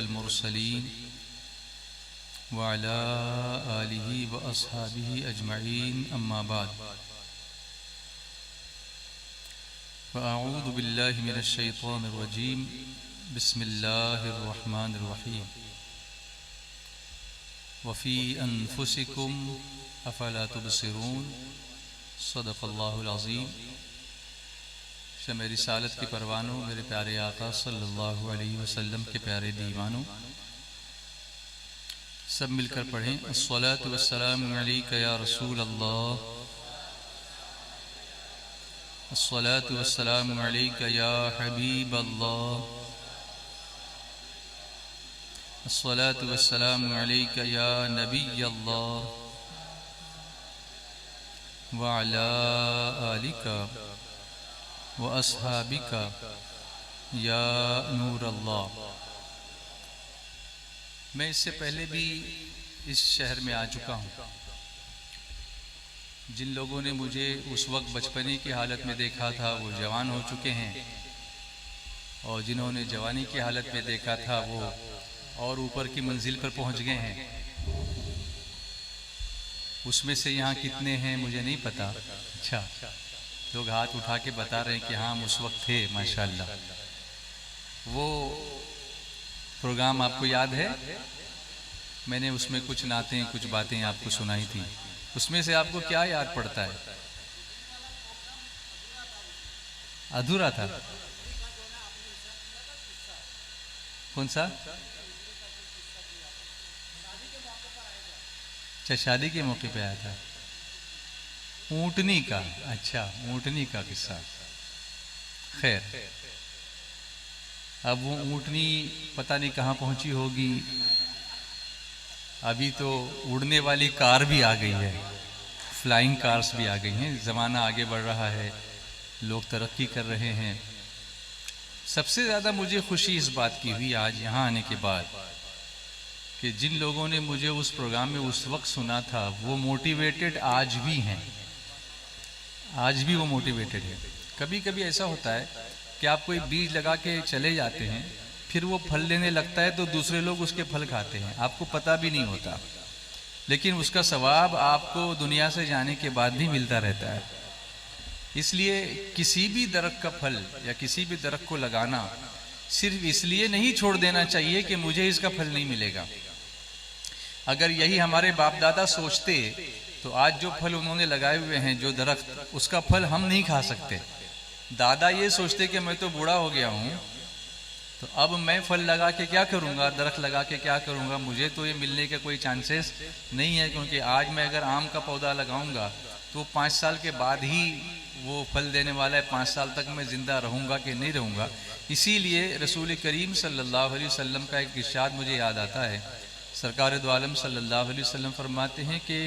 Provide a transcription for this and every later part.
मुरसलीन व अला आलिहि व अस्हाबिहि अजमईन अम्मा बाद फ़अऊज़ु बिल्लाहि मिनश शैतानिर रजीम बिस्मिल्लाहिर रहमानिर रहीम वफ़ी अनफुसिकुम अफ़ला तुबसिरून सदक़ल्लाहुल अज़ीम। शमे रिसालत की परवानों, मेरे प्यारे आका सल्लल्लाहु अलैहि वसल्लम के प्यारे दीवानों, सब मिलकर पढ़ें अस्सलातु वस्सलामु अलैका या रसूल अल्लाह, अस्सलातु वस्सलामु अलैका या हबीब अल्लाह, अस्सलातु वस्सलामु अलैका या नबी अल्लाह व अला आलिका व अस्हाबिका या नूर अल्लाह। मैं इससे पहले भी इस शहर में आ चुका हूँ। जिन लोगों ने मुझे उस वक्त बचपने की हालत में देखा था वो जवान हो चुके हैं, और जिन्होंने जवानी की हालत में देखा था वो और ऊपर की मंजिल पर पहुँच गए हैं। उसमें से यहाँ कितने हैं मुझे नहीं पता। अच्छा, लोग हाथ उठा के बता रहे हैं कि हाँ हम उस वक्त थे। माशाल्लाह। वो प्रोग्राम आपको याद है? मैंने उसमें कुछ नातें, कुछ बातें आपको सुनाई थी। उसमें से आपको क्या याद पड़ता है? अधूरा था। कौन सा? अच्छा, शादी के मौके पे आया था। ऊँटनी का? अच्छा, ऊँटनी का किस्सा। खैर, अब वो ऊँटनी पता नहीं कहाँ पहुँची होगी। अभी तो उड़ने वाली कार भी आ गई है, फ्लाइंग कार्स भी आ गई हैं। ज़माना आगे बढ़ रहा है, लोग तरक्की कर रहे हैं। सबसे ज़्यादा मुझे खुशी इस बात की हुई आज यहाँ आने के बाद कि जिन लोगों ने मुझे उस प्रोग्राम में उस वक्त सुना था वो मोटिवेटेड आज भी हैं। आज भी वो मोटिवेटेड है। कभी कभी ऐसा होता है कि आप कोई बीज लगा के चले जाते हैं, फिर वो फल देने लगता है तो दूसरे लोग उसके फल खाते हैं, आपको पता भी नहीं होता, लेकिन उसका सवाब आपको दुनिया से जाने के बाद भी मिलता रहता है। इसलिए किसी भी दरख्त का फल या किसी भी दरख्त को लगाना सिर्फ इसलिए नहीं छोड़ देना चाहिए कि मुझे इसका फल नहीं मिलेगा। अगर यही हमारे बाप दादा सोचते तो आज जो फल उन्होंने लगाए हुए हैं, जो दरख्त, उसका फल हम नहीं खा सकते। दादा ये सोचते कि मैं तो बूढ़ा हो गया हूँ, तो अब मैं फल लगा के क्या करूँगा, दरख्त लगा के क्या करूँगा, मुझे तो ये मिलने के कोई चांसेस नहीं है। क्योंकि आज मैं अगर आम का पौधा लगाऊंगा तो 5 साल के बाद ही वो फल देने वाला है। 5 साल तक मैं ज़िंदा रहूँगा कि नहीं रहूँगा। इसीलिए रसूल करीम सल्लल्लाहु अलैहि वसल्लम का एक इरशाद मुझे याद आता है। सरकार दो आलम सल्लल्लाहु अलैहि वसल्लम फरमाते हैं कि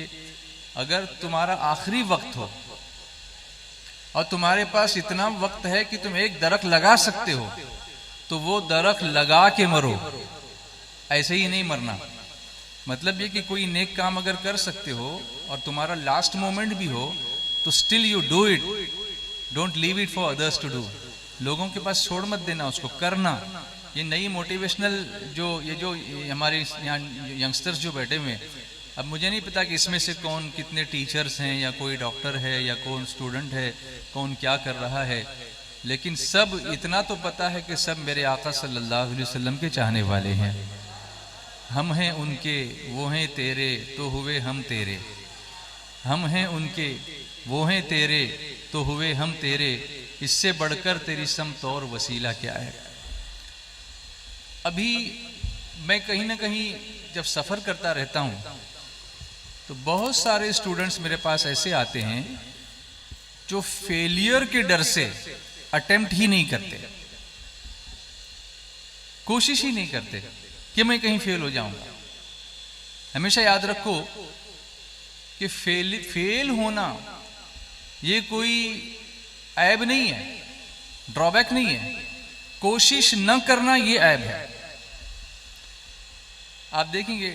अगर तुम्हारा आखिरी वक्त हो और तुम्हारे पास इतना वक्त है कि तुम एक दरख्त लगा सकते हो, तो वो दरख्त लगा के मरो, ऐसे ही नहीं मरना। मतलब ये कि कोई नेक काम अगर कर सकते हो और तुम्हारा लास्ट मोमेंट भी हो तो still you do it, don't leave it for others to do. लोगों के पास छोड़ मत देना, उसको करना। ये नई मोटिवेशनल जो हमारे यहाँ यंगस्टर्स जो बैठे हुए हैं, अब मुझे नहीं पता कि इसमें से कौन कितने टीचर्स हैं या कोई डॉक्टर है या कौन स्टूडेंट है, कौन क्या कर रहा है, लेकिन सब इतना तो पता है कि सब मेरे आका सल्लल्लाहु अलैहि वसल्लम के चाहने वाले हैं। हम हैं उनके, वो हैं तेरे, तो हुए हम तेरे। हम हैं उनके, वो हैं तेरे, तो हुए हम तेरे। इससे बढ़कर तेरी समत और वसीला क्या है। अभी मैं कहीं ना कहीं जब सफ़र करता रहता हूँ तो बहुत सारे स्टूडेंट्स मेरे पास ऐसे आते हैं जो फेलियर के डर से अटेम्प्ट ही नहीं करते, कोशिश ही नहीं करते कि मैं कहीं फेल हो जाऊंगा। हमेशा याद रखो कि फेल होना ये कोई ऐब नहीं है, ड्रॉबैक नहीं है। कोशिश न करना ये ऐब है। आप देखेंगे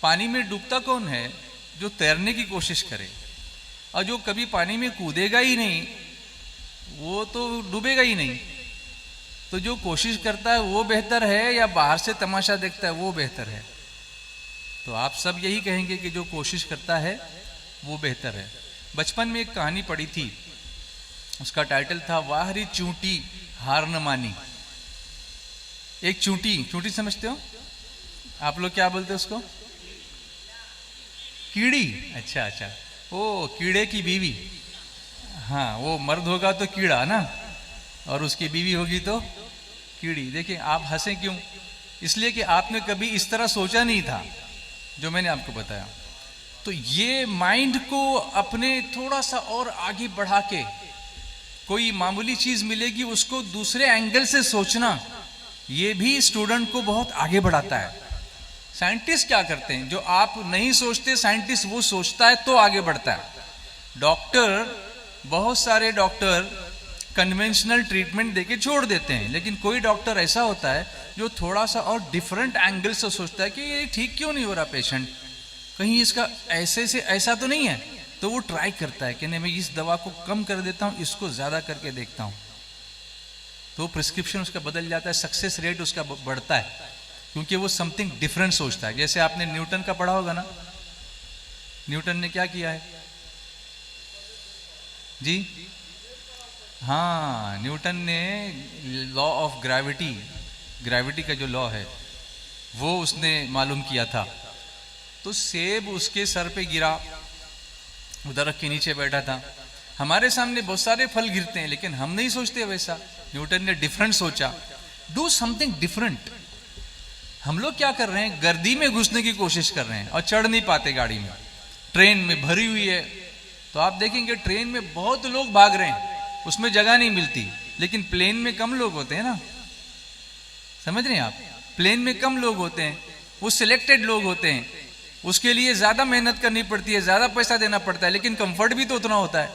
पानी में डूबता कौन है? जो तैरने की कोशिश करे, और जो कभी पानी में कूदेगा ही नहीं वो तो डूबेगा ही नहीं। तो जो कोशिश करता है वो बेहतर है या बाहर से तमाशा देखता है वो बेहतर है? तो आप सब यही कहेंगे कि जो कोशिश करता है वो बेहतर है। बचपन में एक कहानी पढ़ी थी, उसका टाइटल था वाह री चूंटी हार न मानी। एक चूंटी, चूंटी समझते हो आप लोग, क्या बोलते हो उसको? कीड़ी। अच्छा अच्छा, ओ कीड़े की बीवी। हाँ, वो मर्द होगा तो कीड़ा ना, और उसकी बीवी होगी तो कीड़ी। देखिए आप हंसे क्यों? इसलिए कि आपने कभी इस तरह सोचा नहीं था जो मैंने आपको बताया। तो ये माइंड को अपने थोड़ा सा और आगे बढ़ा के, कोई मामूली चीज मिलेगी उसको दूसरे एंगल से सोचना, ये भी स्टूडेंट को बहुत आगे बढ़ाता है। साइंटिस्ट क्या करते हैं? जो आप नहीं सोचते साइंटिस्ट वो सोचता है तो आगे बढ़ता है। डॉक्टर, बहुत सारे डॉक्टर कन्वेंशनल ट्रीटमेंट देके छोड़ देते हैं, लेकिन कोई डॉक्टर ऐसा होता है जो थोड़ा सा और डिफरेंट एंगल से सोचता है कि ये ठीक क्यों नहीं हो रहा पेशेंट, कहीं इसका ऐसे से ऐसा तो नहीं है, तो वो ट्राई करता है कि नहीं मैं इस दवा को कम कर देता हूँ, इसको ज़्यादा करके देखता हूँ, तो प्रिस्क्रिप्शन उसका बदल जाता है, सक्सेस रेट उसका बढ़ता है, क्योंकि वो समथिंग डिफरेंट सोचता है। जैसे आपने न्यूटन का पढ़ा होगा ना, न्यूटन ने क्या किया है जी? हाँ, न्यूटन ने लॉ ऑफ ग्रेविटी, ग्रेविटी का जो लॉ है वो उसने मालूम किया था। तो सेब उसके सर पे गिरा, वो दरख्त के नीचे बैठा था। हमारे सामने बहुत सारे फल गिरते हैं लेकिन हम नहीं सोचते वैसा, न्यूटन ने डिफरेंट सोचा। Do something different. हम लोग क्या कर रहे हैं? गर्दी में घुसने की कोशिश कर रहे हैं और चढ़ नहीं पाते गाड़ी में। ट्रेन में भरी हुई है तो आप देखेंगे ट्रेन में बहुत लोग भाग रहे हैं, उसमें जगह नहीं मिलती, लेकिन प्लेन में कम लोग होते हैं ना, समझ रहे हैं आप? प्लेन में कम लोग होते हैं, वो सिलेक्टेड लोग होते हैं, उसके लिए ज्यादा मेहनत करनी पड़ती है, ज्यादा पैसा देना पड़ता है, लेकिन कंफर्ट भी तो उतना होता है।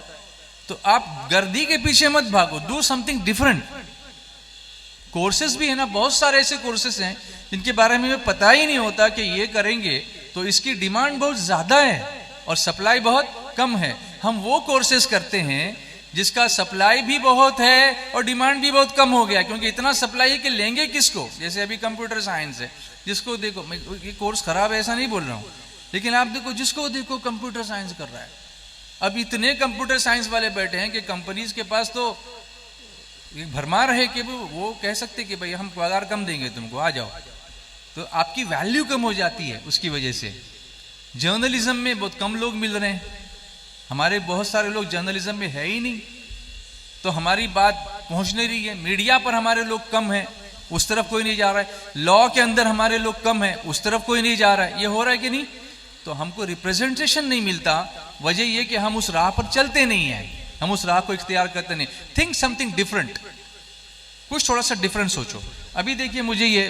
तो आप गर्दी के पीछे मत भागो, डू समथिंग डिफरेंट। कोर्सेज भी है ना, बहुत सारे ऐसे कोर्सेज हैं जिनके बारे में पता ही नहीं होता कि ये करेंगे तो इसकी डिमांड बहुत ज्यादा है और सप्लाई बहुत कम है। हम वो कोर्सेज करते हैं जिसका सप्लाई भी बहुत है और डिमांड भी बहुत कम हो गया, क्योंकि इतना सप्लाई है कि लेंगे किसको। जैसे अभी कंप्यूटर साइंस है, जिसको देखो, मैं ये कोर्स खराब है ऐसा नहीं बोल रहा हूँ, लेकिन आप देखो जिसको देखो कंप्यूटर साइंस कर रहा है। अब इतने कंप्यूटर साइंस वाले बैठे हैं कि कंपनीज के पास तो एक भरमार है कि वो कह सकते कि भाई हम पगार कम देंगे तुमको, आ जाओ। तो आपकी वैल्यू कम हो जाती है उसकी वजह से। जर्नलिज्म में बहुत कम लोग मिल रहे हैं, हमारे बहुत सारे लोग जर्नलिज्म में है ही नहीं, तो हमारी बात पहुंच नहीं रही है। मीडिया पर हमारे लोग कम है, उस तरफ कोई नहीं जा रहा है। लॉ के अंदर हमारे लोग कम है, उस तरफ कोई नहीं जा रहा है। ये हो रहा है कि नहीं? तो हमको रिप्रेजेंटेशन नहीं मिलता। वजह यह कि हम उस राह पर चलते नहीं हैं, हम उस राह को इख्तियार करते नहीं। थिंक समथिंग डिफरेंट, कुछ थोड़ा सा डिफरेंट सोचो। अभी देखिए मुझे ये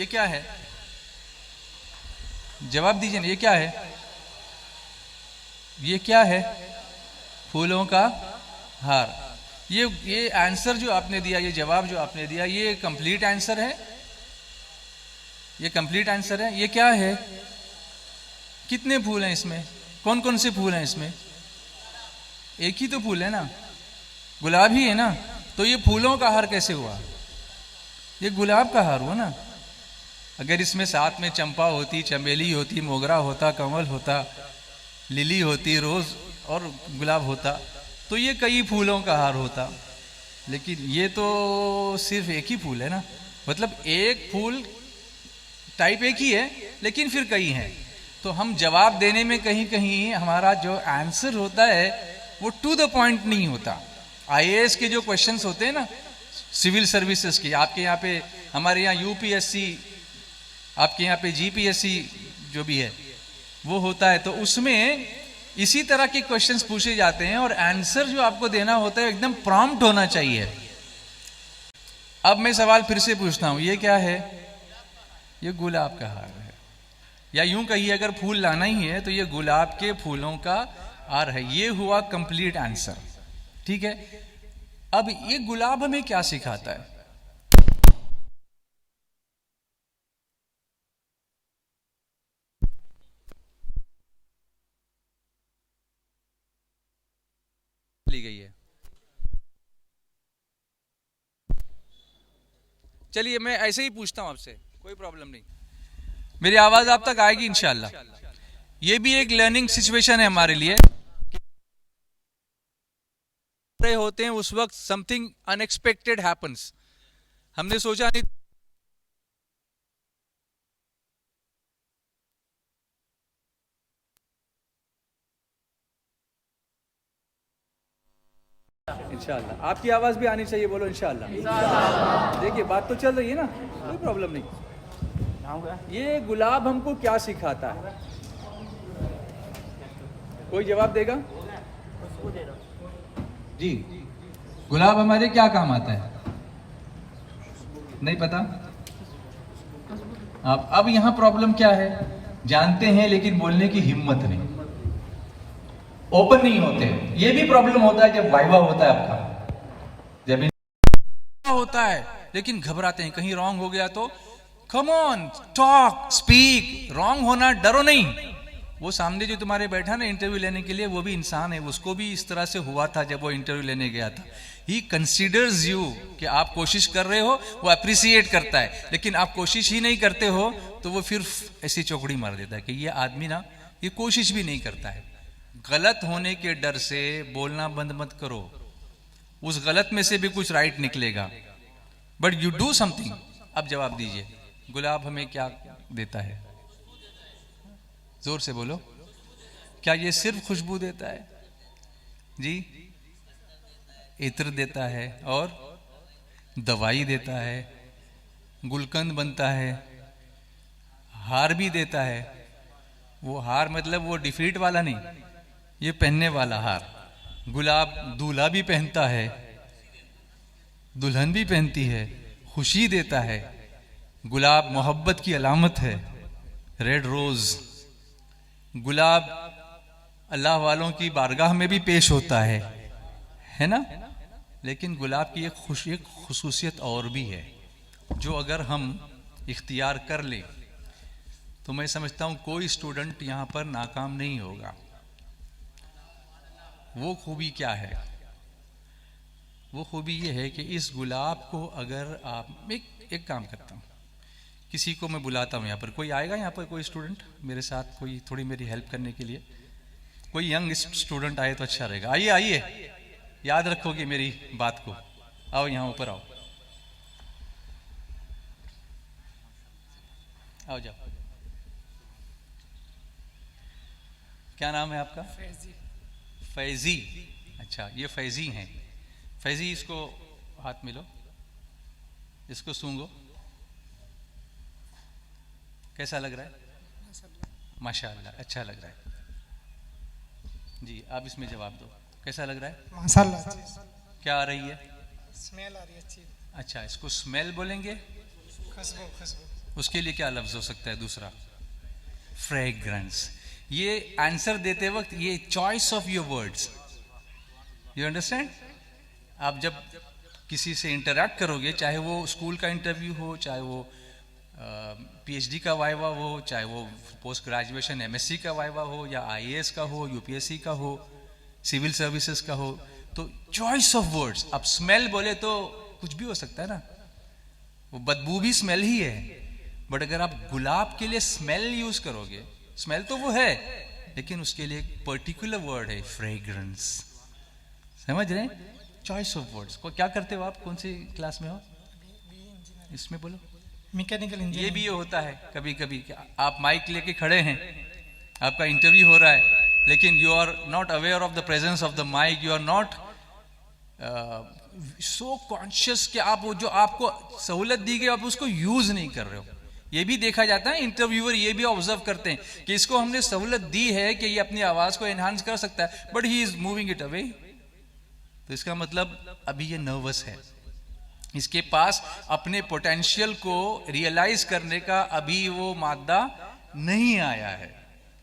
क्या है, जवाब दीजिए ना, ये क्या है? ये क्या है? फूलों का हार। ये आंसर जो आपने दिया, ये जवाब जो आपने दिया, ये कंप्लीट आंसर है? ये कंप्लीट आंसर है? ये क्या है? कितने फूल हैं इसमें? कौन कौन से फूल हैं इसमें? एक ही तो फूल है ना, गुलाब ही है ना। तो ये फूलों का हार कैसे हुआ? ये गुलाब का हार हुआ ना। अगर इसमें साथ में चंपा होती, चमेली होती, मोगरा होता, कमल होता, लिली होती, रोज और गुलाब होता, तो ये कई फूलों का हार होता। लेकिन ये तो सिर्फ एक ही फूल है ना, मतलब एक फूल टाइप एक ही है लेकिन फिर कई हैं। तो हम जवाब देने में कहीं कहीं हमारा जो आंसर होता है वो टू द पॉइंट नहीं होता। आईएएस के जो क्वेश्चंस होते हैं ना, सिविल सर्विसेज के, आपके यहाँ पे, हमारे यहाँ यूपीएससी, आपके यहाँ पे जीपीएससी जो भी है वो होता है, तो उसमें इसी तरह के क्वेश्चंस पूछे जाते हैं और आंसर जो आपको देना होता है एकदम प्रॉम्प्ट होना चाहिए। अब मैं सवाल फिर से पूछता हूं, ये क्या है? ये गुलाब का हार है, या यूं कहिए अगर फूल लाना ही है तो ये गुलाब के फूलों का हार है। ये हुआ कंप्लीट आंसर, ठीक है। अब ये गुलाब हमें क्या सिखाता है? ली गई है चलिए मैं ऐसे ही पूछता हूँ आपसे, कोई प्रॉब्लम नहीं, मेरी आवाज आप तक आएगी इंशाल्लाह। ये भी एक लर्निंग सिचुएशन है हमारे लिए। रहे होते हैं उस वक्त समथिंग अनएक्सपेक्टेड हैपन्स, हमने सोचा नहीं। इंशाल्लाह आपकी आवाज भी आनी चाहिए, बोलो इंशाल्लाह। देखिए बात तो चल रही है ना, कोई प्रॉब्लम नहीं। ये गुलाब हमको क्या सिखाता है, कोई जवाब देगा? जी, गुलाब हमारे क्या काम आता है? नहीं पता? अब यहां प्रॉब्लम क्या है, जानते हैं लेकिन बोलने की हिम्मत नहीं, ओपन नहीं होते। ये भी प्रॉब्लम होता है जब वाइवा होता है आपका, जब होता है लेकिन घबराते हैं, कहीं रॉन्ग हो गया तो come on talk speak, wrong होना डरो नहीं। वो सामने जो तुम्हारे बैठा ना इंटरव्यू लेने के लिए, वो भी इंसान है, उसको भी इस तरह से हुआ था जब वो इंटरव्यू लेने गया था। ही कंसीडर्स यू कि आप कोशिश कर रहे हो, वो अप्रिसिएट करता है, लेकिन आप कोशिश ही नहीं करते हो तो वो फिर ऐसी चौकड़ी मार देता है कि ये आदमी ना ये कोशिश भी नहीं करता है। गलत होने के डर से बोलना बंद मत करो, उस गलत में से भी कुछ राइट निकलेगा, बट यू डू समथिंग। अब जवाब दीजिए, गुलाब हमें क्या देता है? जोर से बोलो, क्या ये सिर्फ खुशबू देता है? जी, इत्र देता है और दवाई देता है, गुलकंद बनता है, हार भी देता है। वो हार मतलब वो डिफीट वाला नहीं, ये पहनने वाला हार। गुलाब दूल्हा भी पहनता है, दुल्हन भी पहनती है, खुशी देता है। गुलाब मोहब्बत की अलामत है, रेड रोज। गुलाब अल्लाह वालों की बारगाह में भी पेश होता है ना? लेकिन गुलाब की एक खुसूसियत और भी है, जो अगर हम इख्तियार कर ले तो मैं समझता हूं कोई स्टूडेंट यहां पर नाकाम नहीं होगा। वो खूबी क्या है? वो खूबी ये है कि इस गुलाब को अगर आप एक काम करता हूं, किसी को मैं बुलाता हूं यहाँ पर, कोई आएगा यहाँ पर, कोई स्टूडेंट मेरे साथ, कोई थोड़ी मेरी हेल्प करने के लिए, कोई यंग स्टूडेंट आए तो अच्छा रहेगा। आइए आइए, याद रखोगे मेरी बात को। आओ यहाँ ऊपर आओ, आओ जाओ। क्या नाम है आपका? फैजी। फैजी, अच्छा ये फैजी हैं। फैजी, इसको हाथ मिलो, इसको सूंघो, कैसा लग रहा है? माशाअल्लाह, अच्छा लग रहा है। जी, आप इसमें जवाब दो, कैसा लग रहा है? माशाअल्लाह। क्या आ रही है? स्मेल आ रही है अच्छी। अच्छा, इसको स्मेल बोलेंगे? खुशबू। खुशबू। उसके लिए क्या लफ्ज हो सकता है दूसरा? फ्रेग्रेंस। ये आंसर देते वक्त ये choice of your words, you understand? आप जब किसी से इंटरैक्ट करोगे, चाहे वो स्कूल का इंटरव्यू हो, चाहे वो पीएचडी का वाइवा हो, चाहे वो पोस्ट ग्रेजुएशन एमएससी का वाइवा हो, या आईएएस का हो, यूपीएससी का हो, सिविल सर्विसेज का हो, तो चॉइस ऑफ वर्ड्स। अब स्मेल बोले तो कुछ भी हो सकता है ना, वो बदबू भी स्मेल ही है, बट अगर आप गुलाब के लिए स्मेल यूज करोगे, स्मेल तो वो है लेकिन उसके लिए एक पर्टिकुलर वर्ड है, फ्रेग्रेंस। समझ रहे हैं? चॉइस ऑफ वर्ड्स को क्या करते हो आप? कौन सी क्लास में हो? इसमें बोलो। Mechanical engineering. ये भी ये होता है कभी कभी, आप माइक लेके खड़े हैं, आपका इंटरव्यू हो रहा है, लेकिन you are not aware of the presence of the mic, you are not so conscious कि आप वो जो आपको सहूलत दी गई आप उसको यूज नहीं कर रहे हो। ये भी देखा जाता है, इंटरव्यूअर ये भी ऑब्जर्व करते हैं कि इसको हमने सहूलत दी है कि ये अपनी आवाज को एनहांस कर सकता है, but he is moving it away. तो इसका मतलब अभी ये नर्वस है, इसके पास अपने पोटेंशियल को रियलाइज करने का अभी वो मादा नहीं आया है,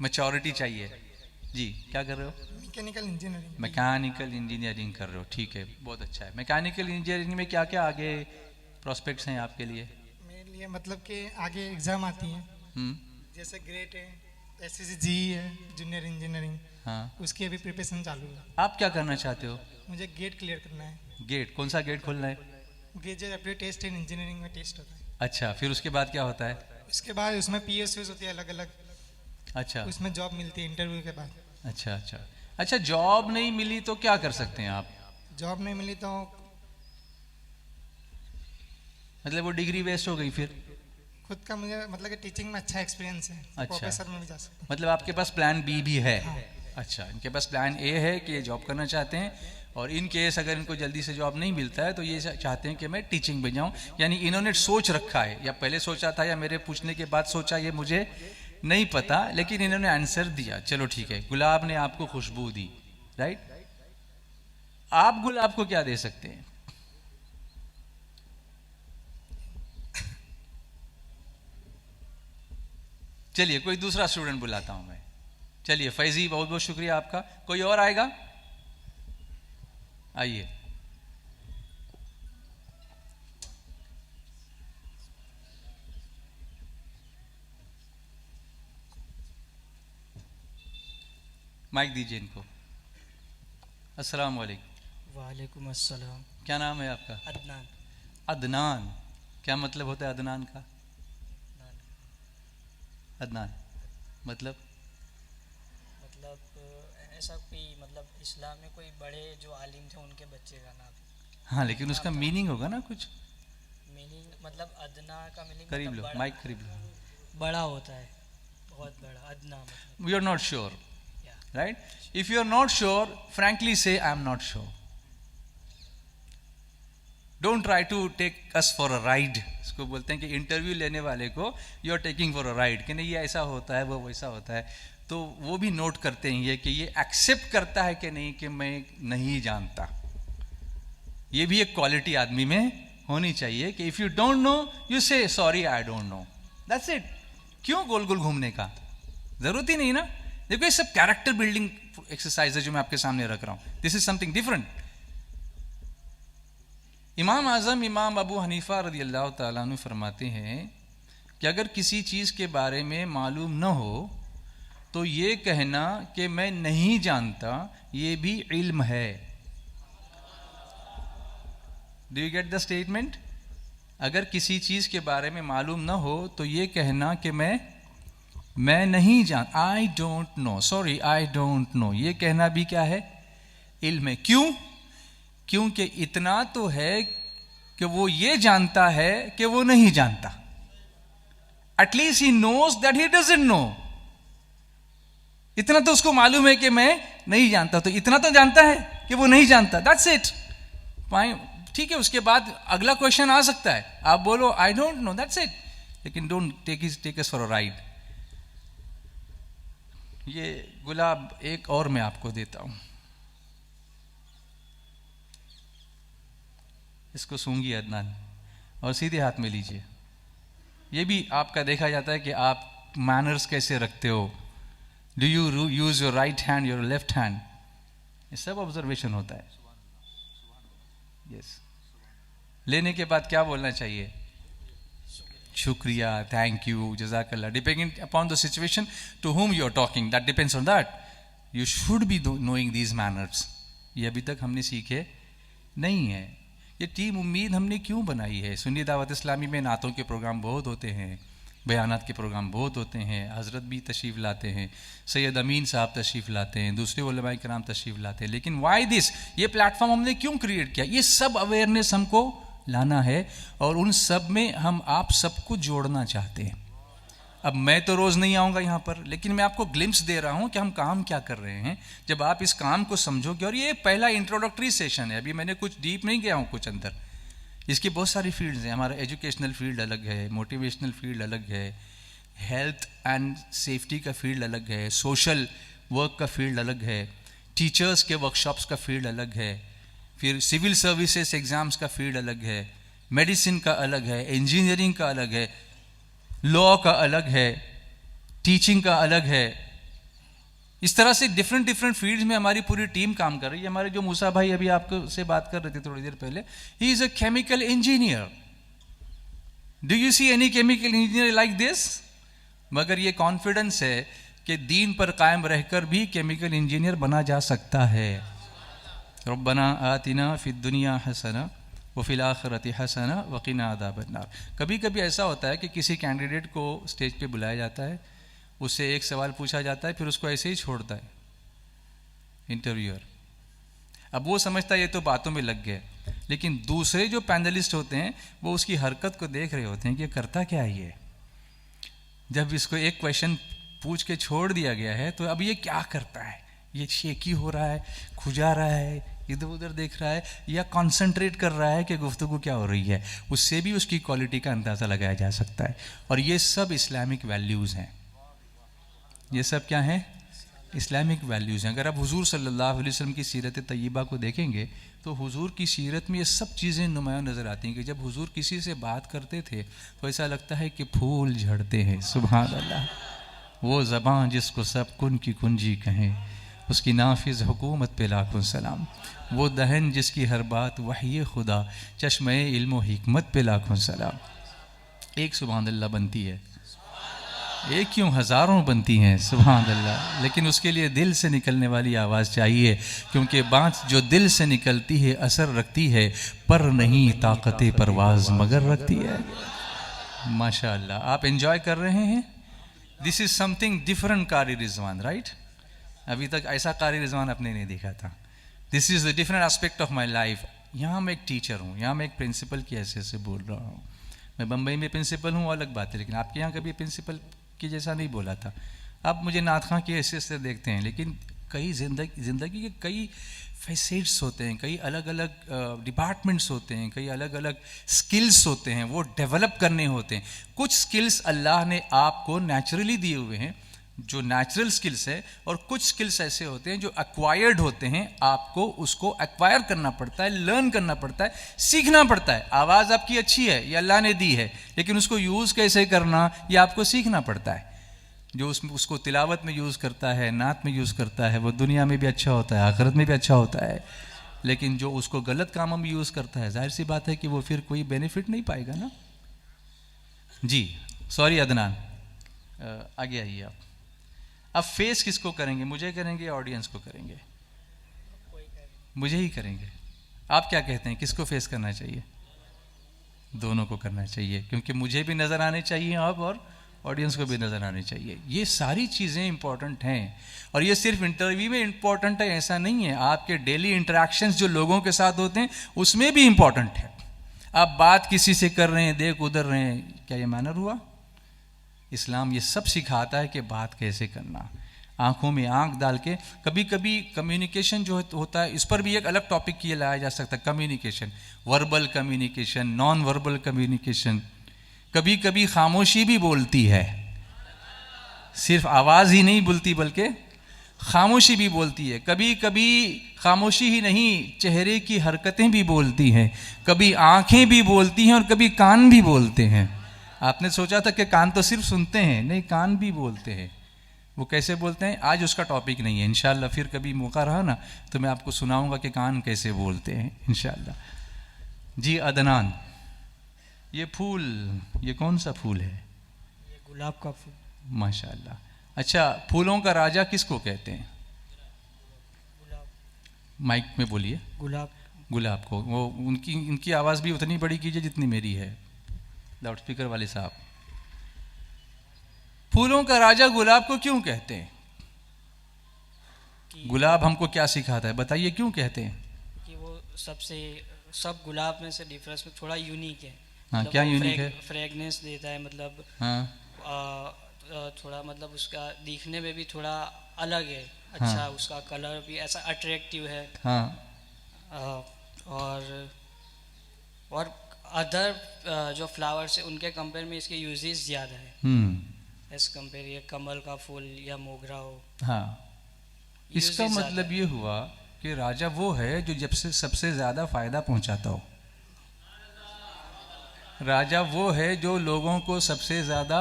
मैच्योरिटी चाहिए। जी, क्या कर रहे हो? Mechanical engineering. मैकेनिकल इंजीनियरिंग कर रहे हो, ठीक है, बहुत अच्छा है। मैकेनिकल इंजीनियरिंग में क्या क्या आगे प्रोस्पेक्ट्स हैं आपके लिए? मेरे लिए मतलब कि आगे एग्जाम आती हैं, जैसे ग्रेट है, एसएससी है, जूनियर इंजीनियरिंग, हाँ, उसकी अभी प्रिपरेशन चालू है। आप क्या करना चाहते हो? मुझे गेट क्लियर करना है। गेट? कौन सा गेट खोलना है? Graduate aptitude test in engineering में टेस्ट होता है। अच्छा, फिर उसके बाद क्या होता है? उसके बाद उसमें PSUs होती है अलग अलग। अच्छा, उसमें जॉब मिलती है इंटरव्यू के बाद। अच्छा अच्छा अच्छा, जॉब नहीं मिली तो क्या कर सकते हैं आप? जॉब नहीं मिली तो मतलब वो डिग्री वेस्ट हो गई फिर? खुद का मुझे मतलब कि टीचिंग में अच्छा एक्सपीरियंस है, अच्छा। प्रोफेसर में भी जा सकता मतलब आपके पास प्लान बी भी है? हाँ। अच्छा, इनके पास प्लान ए है कि ये जॉब करना चाहते हैं, और इन केस अगर इनको जल्दी से जॉब नहीं मिलता है तो ये चाहते हैं कि मैं टीचिंग में जाऊं। यानी इन्होंने सोच रखा है, या पहले सोचा था या मेरे पूछने के बाद सोचा, ये मुझे नहीं पता, लेकिन इन्होंने आंसर दिया। चलो ठीक है, गुलाब ने आपको खुशबू दी, राइट? आप गुलाब को क्या दे सकते हैं? चलिए कोई दूसरा स्टूडेंट बुलाता हूं मैं। चलिए फैजी, बहुत बहुत शुक्रिया आपका। कोई और आएगा? आइए। माइक दीजिए इनको। अस्सलाम वालेकुम। वालेकुम अस्सलाम। क्या नाम है आपका? अदनान। अदनान, क्या मतलब होता है अदनान का? अदनान मतलब ऐसा कोई मतलब इस्लाम में कोई बड़े जो आलिम थे उनके बच्चे का नाम। हाँ, लेकिन उसका मीनिंग होगा ना कुछ? मीनिंग मतलब अदना का मीनिंग करीब लो, मतलब माइक करीब लो। बड़ा होता है, बहुत बड़ा। अदना मतलब we are not sure, right? If you are not sure, frankly से I am not sure. Don't try to take us for a ride. इसको बोलते हैं कि इंटरव्यू लेने वाले को you are taking for a ride, कि नहीं ये ऐसा होता है, वो वैसा होता है। तो वो भी नोट करते हैं ये कि ये एक्सेप्ट करता है कि नहीं कि मैं नहीं जानता। ये भी एक क्वालिटी आदमी में होनी चाहिए कि if you don't know you say sorry I don't know, that's it. क्यों गोल गोल घूमने का? जरूरत ही नहीं ना। देखो ये सब कैरेक्टर बिल्डिंग एक्सरसाइज है जो मैं आपके सामने रख रहा हूं। This is something different. इमाम आजम इमाम अबू हनीफा रज़ी अल्लाह तआला अन्हु फरमाते हैं कि अगर किसी चीज के बारे में मालूम न हो तो ये कहना कि मैं नहीं जानता, ये भी इल्म है। Do you get the statement? अगर किसी चीज के बारे में मालूम न हो तो ये कहना कि मैं नहीं जान, आई don't no, sorry I don't no, ये कहना भी क्या है? इल्म है। क्यों? क्योंकि इतना तो है कि वो ये जानता है कि वो नहीं जानता। At least he knows that he doesn't know. इतना तो उसको मालूम है कि मैं नहीं जानता, तो इतना तो जानता है कि वो नहीं जानता, दैट्स इट। ठीक है, उसके बाद अगला क्वेश्चन आ सकता है, आप बोलो I don't know, that's it, लेकिन don't take us for a ride. ये गुलाब एक और मैं आपको देता हूं, इसको सूंघिए अदनान, और सीधे हाथ में लीजिए। ये भी आपका देखा जाता है कि आप मैनर्स कैसे रखते हो। Do you use your right hand, your left hand? ये सब ऑब्जर्वेशन होता है। यस। लेने के बाद क्या बोलना चाहिए? शुक्रिया, थैंक यू, जज़ाकल्लाह, depending upon the situation to whom you are talking, that depends on that. You should be knowing these manners. ये अभी तक हमने सीखे नहीं है। ये टीम उम्मीद हमने क्यों बनाई है? सुन्नी दावत इस्लामी में नातों के प्रोग्राम बहुत होते हैं, बयानात के प्रोग्राम बहुत होते हैं, हज़रत भी तशरीफ़ लाते हैं, सैयद अमीन साहब तशरीफ़ लाते हैं, दूसरे उलमाए किराम तशरीफ़ लाते हैं, लेकिन वाई दिस? ये प्लेटफॉर्म हमने क्यों क्रिएट किया? ये सब अवेयरनेस हमको लाना है, और उन सब में हम आप सबको जोड़ना चाहते हैं। अब मैं तो रोज़ नहीं आऊँगा यहाँ पर, लेकिन मैं आपको ग्लिम्स दे रहा हूँ कि हम काम क्या कर रहे हैं। जब आप इस काम को समझोगे, और ये पहला इंट्रोडक्टरी सेशन है, अभी मैंने कुछ डीप नहीं गया हूँ कुछ अंदर, इसकी बहुत सारी फील्ड्स हैं। हमारा एजुकेशनल फील्ड अलग है, मोटिवेशनल फील्ड अलग है, हेल्थ एंड सेफ्टी का फील्ड अलग है, सोशल वर्क का फील्ड अलग है, टीचर्स के वर्कशॉप्स का फील्ड अलग है, फिर सिविल सर्विसेज एग्ज़ाम्स का फील्ड अलग है, मेडिसिन का अलग है, इंजीनियरिंग का अलग है, लॉ का अलग है, टीचिंग का अलग है। इस तरह से डिफरेंट फील्ड्स में हमारी पूरी टीम काम कर रही है। हमारे जो मूसा भाई अभी आपको से बात कर रहे थे थोड़ी देर पहले, he is a chemical engineer. Do you see any chemical engineer like this? मगर ये कॉन्फिडेंस है कि दीन पर कायम रहकर भी केमिकल इंजीनियर बना जा सकता है। रब्बना आतिना फिद दुनिया हसना व फिल आखिरति हसना वक़िना अज़ाबन्नार। कभी कभी ऐसा होता है कि किसी कैंडिडेट को स्टेज पे बुलाया जाता है, उससे एक सवाल पूछा जाता है, फिर उसको ऐसे ही छोड़ता है इंटरव्यूअर। अब वो समझता है ये तो बातों में लग गए, लेकिन दूसरे जो पैनलिस्ट होते हैं वो उसकी हरकत को देख रहे होते हैं कि ये करता क्या है ये। जब इसको एक क्वेश्चन पूछ के छोड़ दिया गया है तो अब ये क्या करता है, ये शेकी हो रहा है, खुजा रहा है, इधर उधर देख रहा है, या कंसंट्रेट कर रहा है कि गुफ्तगू क्या हो रही है, उससे भी उसकी क्वालिटी का अंदाज़ा लगाया जा सकता है। और ये सब इस्लामिक वैल्यूज़ हैं, ये सब क्या हैं, इस्लामिक वैल्यूज़ हैं। अगर आप हुजूर सल्लल्लाहु अलैहि वसल्लम की सीरत तय्यबा को देखेंगे तो हुजूर की सीरत में ये सब चीज़ें नुमायाँ नज़र आती हैं कि जब हुजूर किसी से बात करते थे तो ऐसा लगता है कि फूल झड़ते हैं। सुभान अल्लाह। वो ज़बान जिसको सब कुन की कुंजी कहें, उसकी नाफिज़ हुकूमत पे लाखों सलाम। वो दहन जिसकी हर बात वही खुदा, चश्मे इल्म व हिकमत पे लाखों सलाम। एक सुभान अल्लाह बनती है, एक क्यों हज़ारों बनती हैं सुभान अल्लाह, लेकिन उसके लिए दिल से निकलने वाली आवाज़ चाहिए, क्योंकि बात जो दिल से निकलती है असर रखती है, पर नहीं ताकत परवाज़ मगर रखती है। माशाअल्लाह, आप एंजॉय कर रहे हैं। दिस इज़ समथिंग डिफरेंट कारी रिजवान, राइट। अभी तक ऐसा कारी रिजवान आपने नहीं देखा था। This is the different aspect of my life. यहाँ मैं एक टीचर हूँ, यहाँ मैं एक प्रिंसिपल की हैसियत से बोल रहा हूँ। मैं बम्बई में प्रिंसिपल हूँ, अलग बात है, लेकिन आपके यहाँ कभी प्रिंसिपल की जैसा नहीं बोला था। आप मुझे नात खां की हैसियत से देखते हैं, लेकिन कई ज़िंदगी के कई फैसेट्स होते हैं, कई अलग अलग डिपार्टमेंट्स होते हैं, कई अलग अलग स्किल्स होते हैं, वो डेवलप करने होते हैं। कुछ स्किल्स अल्लाह ने आपको नेचुरली दिए हुए हैं, जो नेचुरल स्किल्स है, और कुछ स्किल्स ऐसे होते हैं जो एक्वायर्ड होते हैं, आपको उसको एक्वायर करना पड़ता है, लर्न करना पड़ता है, सीखना पड़ता है। आवाज़ आपकी अच्छी है, ये अल्लाह ने दी है, लेकिन उसको यूज़ कैसे करना ये आपको सीखना पड़ता है। जो उसको तिलावत में यूज़ करता है, नात में यूज़ करता है, वो दुनिया में भी अच्छा होता है, आखिरत में भी अच्छा होता है। लेकिन जो उसको गलत कामों में यूज़ करता है, जाहिर सी बात है कि वो फिर कोई बेनिफिट नहीं पाएगा ना। जी सॉरी अदनान, आगे आइए आप। अब फेस किसको करेंगे, मुझे करेंगे या ऑडियंस को करेंगे? मुझे ही करेंगे। आप क्या कहते हैं, किसको फेस करना चाहिए? दोनों को करना चाहिए, क्योंकि मुझे भी नज़र आने चाहिए आप, और ऑडियंस को भी नज़र आने चाहिए। ये सारी चीज़ें इंपॉर्टेंट हैं, और ये सिर्फ इंटरव्यू में इंपॉर्टेंट है ऐसा नहीं है, आपके डेली इंटरेक्शंस जो लोगों के साथ होते हैं उसमें भी इंपॉर्टेंट है। आप बात किसी से कर रहे हैं, देख उधर रहे हैं, क्या ये मैनर हुआ? इस्लाम ये सब सिखाता है कि बात कैसे करना, आंखों में आंख डाल के। कभी कभी कम्युनिकेशन जो होता है, इस पर भी एक अलग टॉपिक किया लाया जा सकता है। Communication, verbal communication, non verbal communication. कभी कभी खामोशी भी बोलती है, सिर्फ आवाज़ ही नहीं बोलती बल्कि खामोशी भी बोलती है। कभी कभी खामोशी ही नहीं, चेहरे की हरकतें भी बोलती हैं, कभी आंखें भी बोलती हैं और कभी कान भी बोलते हैं। आपने सोचा था कि कान तो सिर्फ सुनते हैं, नहीं, कान भी बोलते हैं। वो कैसे बोलते हैं आज उसका टॉपिक नहीं है, इंशाल्लाह फिर कभी मौका रहा ना तो मैं आपको सुनाऊंगा कि कान कैसे बोलते हैं इंशाल्लाह। जी अदनान, ये फूल, ये कौन सा फूल है? ये गुलाब का फूल। माशाल्लाह। अच्छा, फूलों का राजा किसको कहते हैं? गुलाब। माइक में बोलिए। गुलाब। गुलाब को। वो उनकी आवाज़ भी उतनी बड़ी कीजिए जितनी मेरी है, लाउड स्पीकर वाले साहब। फूलों का राजा गुलाब को क्यों कहते हैं? गुलाब हमको क्या सिखाता है बताइए, क्यों कहते हैं? कि वो सब गुलाब में से डिफरेंस में थोड़ा यूनिक है। हाँ, मतलब क्या यूनिक है? फ्रेगनेंस देता है, मतलब हाँ, थोड़ा मतलब उसका दिखने में भी थोड़ा अलग है। अच्छा, हाँ, उसका कलर भी ऐसा अट्रैक्टिव है। हाँ, और अदर जो फ्लावर्स है उनके कंपेयर में इसके यूजेस ज़्यादा है एज कंपेयर ये कमल का फूल या मोगरा हो। हाँ, इसका मतलब ये हुआ कि राजा वो है जो जब से सबसे ज़्यादा फायदा पहुंचाता हो। राजा वो है जो लोगों को सबसे ज़्यादा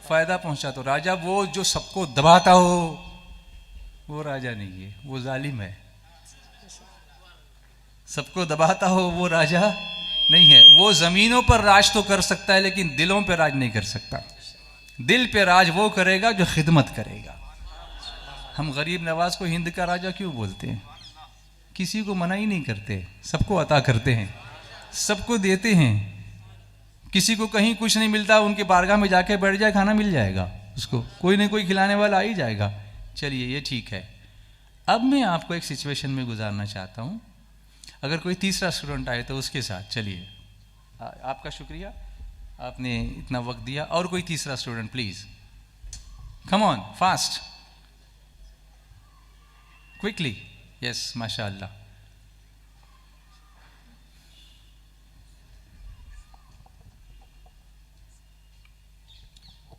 फायदा पहुंचाता हो। राजा वो जो सबको दबाता हो, वो राजा नहीं है, वो जालिम है। सबको दबाता हो वो राजा नहीं है। वो ज़मीनों पर राज तो कर सकता है लेकिन दिलों पर राज नहीं कर सकता। दिल पे राज वो करेगा जो खिदमत करेगा। हम गरीब नवाज को हिंद का राजा क्यों बोलते हैं? किसी को मना ही नहीं करते, सबको अता करते हैं। सबको देते हैं, किसी को कहीं कुछ नहीं मिलता, उनके बारगाह में जाके बैठ जाए, खाना मिल जाएगा उसको, कोई ना कोई खिलाने वाला आ ही जाएगा। चलिए ये ठीक है। अब मैं आपको एक सिचुएशन में गुजारना चाहता हूँ, अगर कोई तीसरा स्टूडेंट आए तो उसके साथ। चलिए, आपका शुक्रिया, आपने इतना वक्त दिया। और कोई तीसरा student please, come on fast, quickly. Yes, माशाअल्लाह।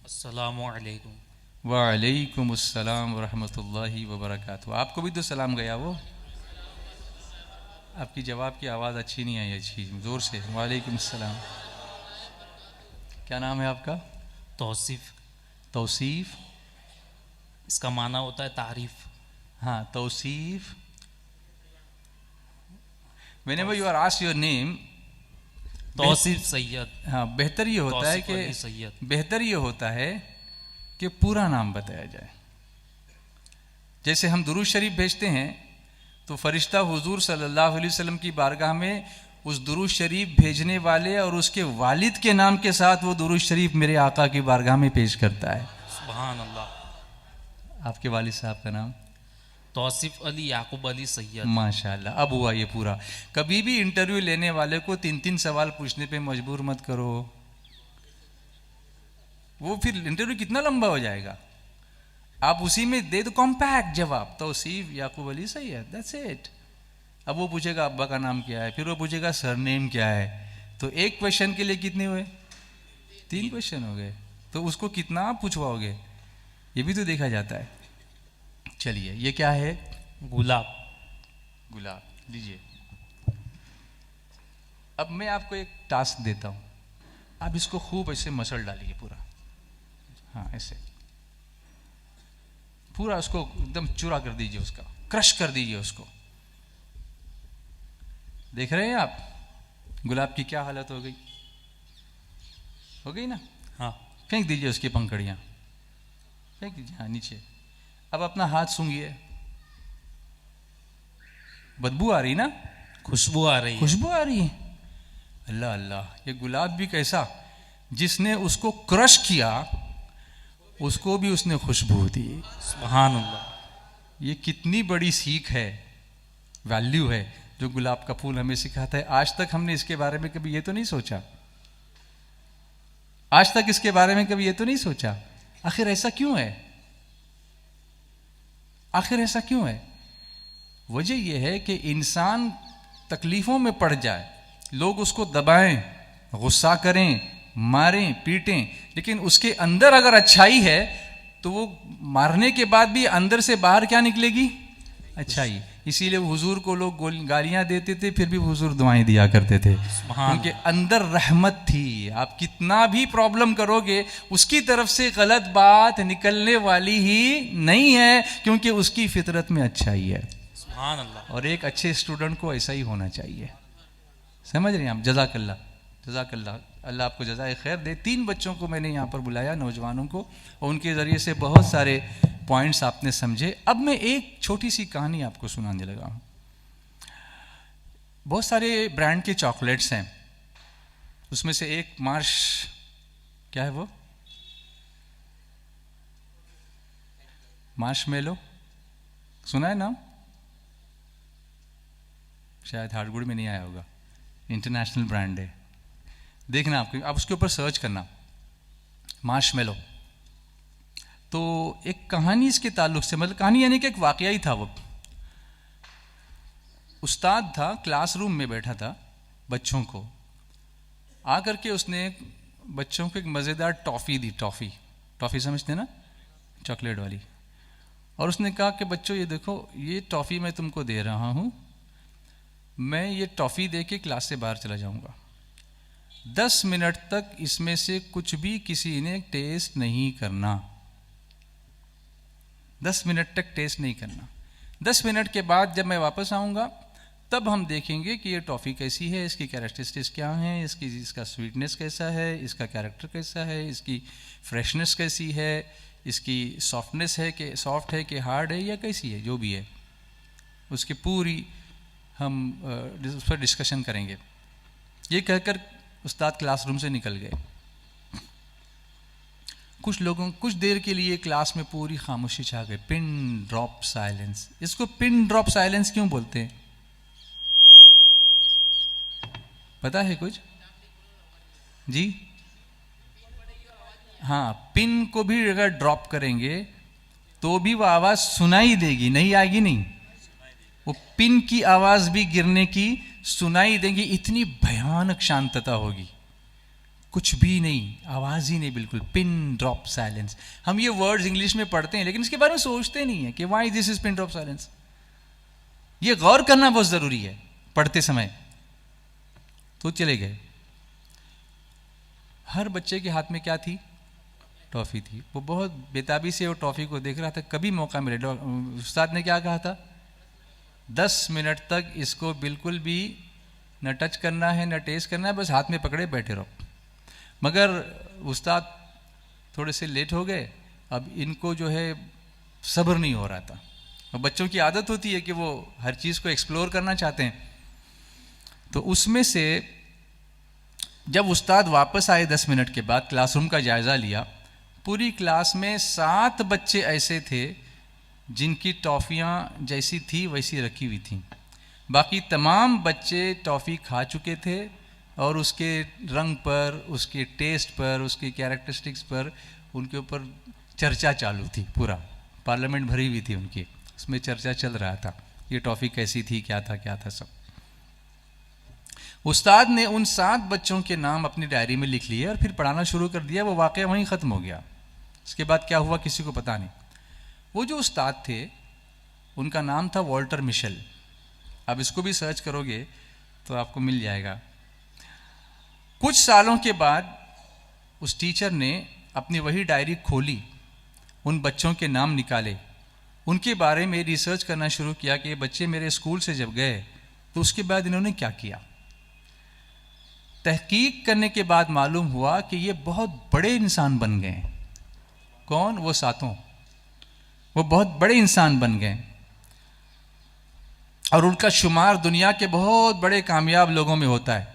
अस्सलामु अलैकुम। वालेकुम अस्सलाम वरहमतुल्लाहि वबरकातुहू। आपको भी तो सलाम गया वो, आपकी जवाब की आवाज़ अच्छी नहीं आई, अच्छी ज़ोर से। वालेकुम अस्सलाम। क्या नाम है आपका? तौसीफ़। तौसीफ़, इसका माना होता है तारीफ। हाँ, Tauseef. Whenever you are asked your name, Tauseef Syed. हाँ, बेहतर ये होता है कि पूरा नाम बताया जाए। जैसे हम दुरूद शरीफ भेजते हैं तो फरिश्ता हुजूर सल्लल्लाहु अलैहि वसल्लम की बारगाह में उस दुरूद शरीफ भेजने वाले और उसके वालिद के नाम के साथ वो दुरूद शरीफ मेरे आका की बारगाह में पेश करता है। सुभान अल्लाह। आपके वालिद साहब का नाम? तौसीफ़ अली याकूब अली सैयद। माशाल्लाह, अब हुआ ये पूरा। कभी भी इंटरव्यू लेने वाले को 3-3 सवाल पूछने पे मजबूर मत करो, वो फिर इंटरव्यू कितना लंबा हो जाएगा। आप उसी में दे दो कॉम्पैक्ट जवाब, तौसीफ़ याकूब अली सैयद, दैट्स इट। अब वो पूछेगा अब्बा का नाम क्या है, फिर वो पूछेगा सरनेम क्या है, तो एक क्वेश्चन के लिए कितने हुए? 3 क्वेश्चन हो गए, तो उसको कितना आप पूछवाओगे, ये भी तो देखा जाता है। चलिए, ये क्या है? गुलाब। गुलाब, लीजिए। अब मैं आपको एक टास्क देता हूँ, आप इसको खूब ऐसे मसल डालिए पूरा, हाँ ऐसे पूरा उसको एकदम चूरा कर दीजिए, उसका क्रश कर दीजिए उसको। देख रहे हैं आप गुलाब की क्या हालत हो गई? हो गई ना? हाँ। फेंक दीजिए उसकी पंखड़ियाँ, फेंक दीजिए, हाँ नीचे। अब अपना हाथ सूंघिए, बदबू आ रही ना? खुशबू आ रही है। खुशबू आ रही है। अल्लाह अल्लाह, ये गुलाब भी कैसा, जिसने उसको क्रश किया उसको भी उसने खुशबू दी। सुभान अल्लाह। ये कितनी बड़ी सीख है, वैल्यू है जो गुलाब का फूल हमें सिखाता है। आज तक हमने इसके बारे में कभी ये तो नहीं सोचा, आज तक इसके बारे में कभी ये तो नहीं सोचा, आखिर ऐसा क्यों है? आखिर ऐसा क्यों है? वजह यह है कि इंसान तकलीफों में पड़ जाए, लोग उसको दबाएं, गुस्सा करें, मारें, पीटें, लेकिन उसके अंदर अगर अच्छाई है तो वो मारने के बाद भी अंदर से बाहर क्या निकलेगी? अच्छाई। इसीलिए हुजूर को लोग गालियां देते थे, फिर भी हुजूर दुआएं दिया करते थे, क्योंकि अंदर रहमत थी। आप कितना भी प्रॉब्लम करोगे, उसकी तरफ से गलत बात निकलने वाली ही नहीं है, क्योंकि उसकी फितरत में अच्छाई है। सुभान अल्लाह। और एक अच्छे स्टूडेंट को ऐसा ही होना चाहिए। समझ रहे हैं आप? जज़ाकल्लाह, जज़ाकल्लाह, अल्लाह आपको जज़ाए खैर दे। 3 बच्चों को मैंने यहाँ पर बुलाया, नौजवानों को, और उनके ज़रिए से बहुत सारे पॉइंट्स आपने समझे। अब मैं एक छोटी सी कहानी आपको सुनाने लगा हूँ। बहुत सारे ब्रांड के चॉकलेट्स हैं, उसमें से एक क्या है वो? मार्शमेलो, सुना है नाम? शायद हार्डवुड में नहीं आया होगा, इंटरनेशनल ब्रांड है। देखना आप उसके ऊपर सर्च करना, मार्शमेलो। तो एक कहानी इसके ताल्लुक से, मतलब कहानी यानी कि एक वाकया ही था। वो उस्ताद था, क्लासरूम में बैठा था, बच्चों को आकर के उसने बच्चों को एक मज़ेदार टॉफ़ी दी। टॉफ़ी समझते ना, चॉकलेट वाली। और उसने कहा कि बच्चों ये देखो, ये टॉफ़ी मैं तुमको दे रहा हूँ, मैं ये टॉफ़ी दे के क्लास से बाहर चला जाऊँगा, 10 मिनट तक इसमें से कुछ भी किसी ने टेस्ट नहीं करना। 10 मिनट तक टेस्ट नहीं करना। 10 मिनट के बाद जब मैं वापस आऊँगा तब हम देखेंगे कि ये टॉफ़ी कैसी है, इसकी कैरेक्टरिस्टिक्स क्या हैं, इसका स्वीटनेस कैसा है, इसका कैरेक्टर कैसा है, इसकी फ्रेशनेस कैसी है, इसकी सॉफ्टनेस है कि सॉफ्ट है कि हार्ड है या कैसी है, जो भी है उसकी पूरी हम उस पर डिस्कशन करेंगे। ये कहकर उस्ताद क्लासरूम से निकल गए। कुछ देर के लिए क्लास में पूरी खामोशी छा गई, पिन ड्रॉप साइलेंस। इसको पिन ड्रॉप साइलेंस क्यों बोलते हैं, पता है कुछ जी? हाँ, पिन को भी अगर ड्रॉप करेंगे तो भी वो आवाज सुनाई देगी, नहीं आएगी नहीं, वो पिन की आवाज भी गिरने की सुनाई देंगी। इतनी भयानक शांतता होगी, कुछ भी नहीं, आवाज ही नहीं, बिल्कुल पिन ड्रॉप साइलेंस। हम ये वर्ड्स इंग्लिश में पढ़ते हैं लेकिन इसके बारे में सोचते नहीं है कि why this is pin drop silence. ये गौर करना बहुत जरूरी है पढ़ते समय। तो चले गए। हर बच्चे के हाथ में क्या थी, टॉफी थी। वो बहुत बेताबी से वो टॉफी को देख रहा था, कभी मौका मिले। उस्ताद ने क्या कहा था, 10 मिनट तक इसको बिल्कुल भी न टच करना है न टेस्ट करना है, बस हाथ में पकड़े बैठे रहो। मगर उस्ताद थोड़े से लेट हो गए, अब इनको जो है सब्र नहीं हो रहा था। और बच्चों की आदत होती है कि वो हर चीज़ को एक्सप्लोर करना चाहते हैं। तो उसमें से जब उस्ताद वापस आए 10 मिनट के बाद, क्लासरूम का जायज़ा लिया, पूरी क्लास में 7 बच्चे ऐसे थे जिनकी टॉफ़ियाँ जैसी थी वैसी रखी हुई थी। बाकी तमाम बच्चे टॉफ़ी खा चुके थे और उसके रंग पर, उसके टेस्ट पर, उसके कैरेक्टरिस्टिक्स पर उनके ऊपर चर्चा चालू थी। पूरा पार्लियामेंट भरी हुई थी उनकी, उसमें चर्चा चल रहा था, ये टॉफ़ी कैसी थी, क्या था सब। उस्ताद ने उन 7 बच्चों के नाम अपनी डायरी में लिख लिए और फिर पढ़ाना शुरू कर दिया। वो वाक़या वहीं ख़त्म हो गया। इसके बाद क्या हुआ किसी को पता नहीं। वो जो उस्ताद थे उनका नाम था वॉल्टर मिशेल। अब इसको भी सर्च करोगे तो आपको मिल जाएगा। कुछ सालों के बाद उस टीचर ने अपनी वही डायरी खोली, उन बच्चों के नाम निकाले, उनके बारे में रिसर्च करना शुरू किया कि ये बच्चे मेरे स्कूल से जब गए तो उसके बाद इन्होंने क्या किया। तहकीक करने के बाद मालूम हुआ कि ये बहुत बड़े इंसान बन गए। कौन? वो 7। वो बहुत बड़े इंसान बन गए और उनका शुमार दुनिया के बहुत बड़े कामयाब लोगों में होता है।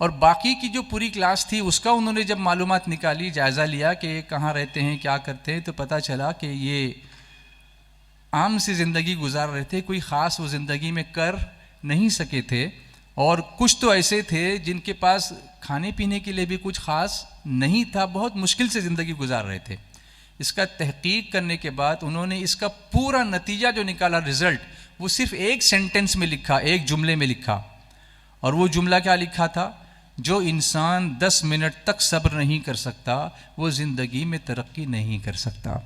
और बाकी की जो पूरी क्लास थी उसका उन्होंने जब मालूमात निकाली, जायज़ा लिया कि ये कहाँ रहते हैं, क्या करते हैं, तो पता चला कि ये आम सी ज़िंदगी गुजार रहे थे, कोई ख़ास वो ज़िंदगी में कर नहीं सके थे। और कुछ तो ऐसे थे जिनके पास खाने पीने के लिए भी कुछ ख़ास नहीं था, बहुत मुश्किल से ज़िंदगी गुजार रहे थे। इसका तहकीक करने के बाद उन्होंने इसका पूरा नतीजा जो निकाला, रिज़ल्ट, वो सिर्फ एक सेंटेंस में लिखा, एक जुमले में लिखा। और वो जुमला क्या लिखा था, जो इंसान 10 मिनट तक सब्र नहीं कर सकता वो ज़िंदगी में तरक्की नहीं कर सकता।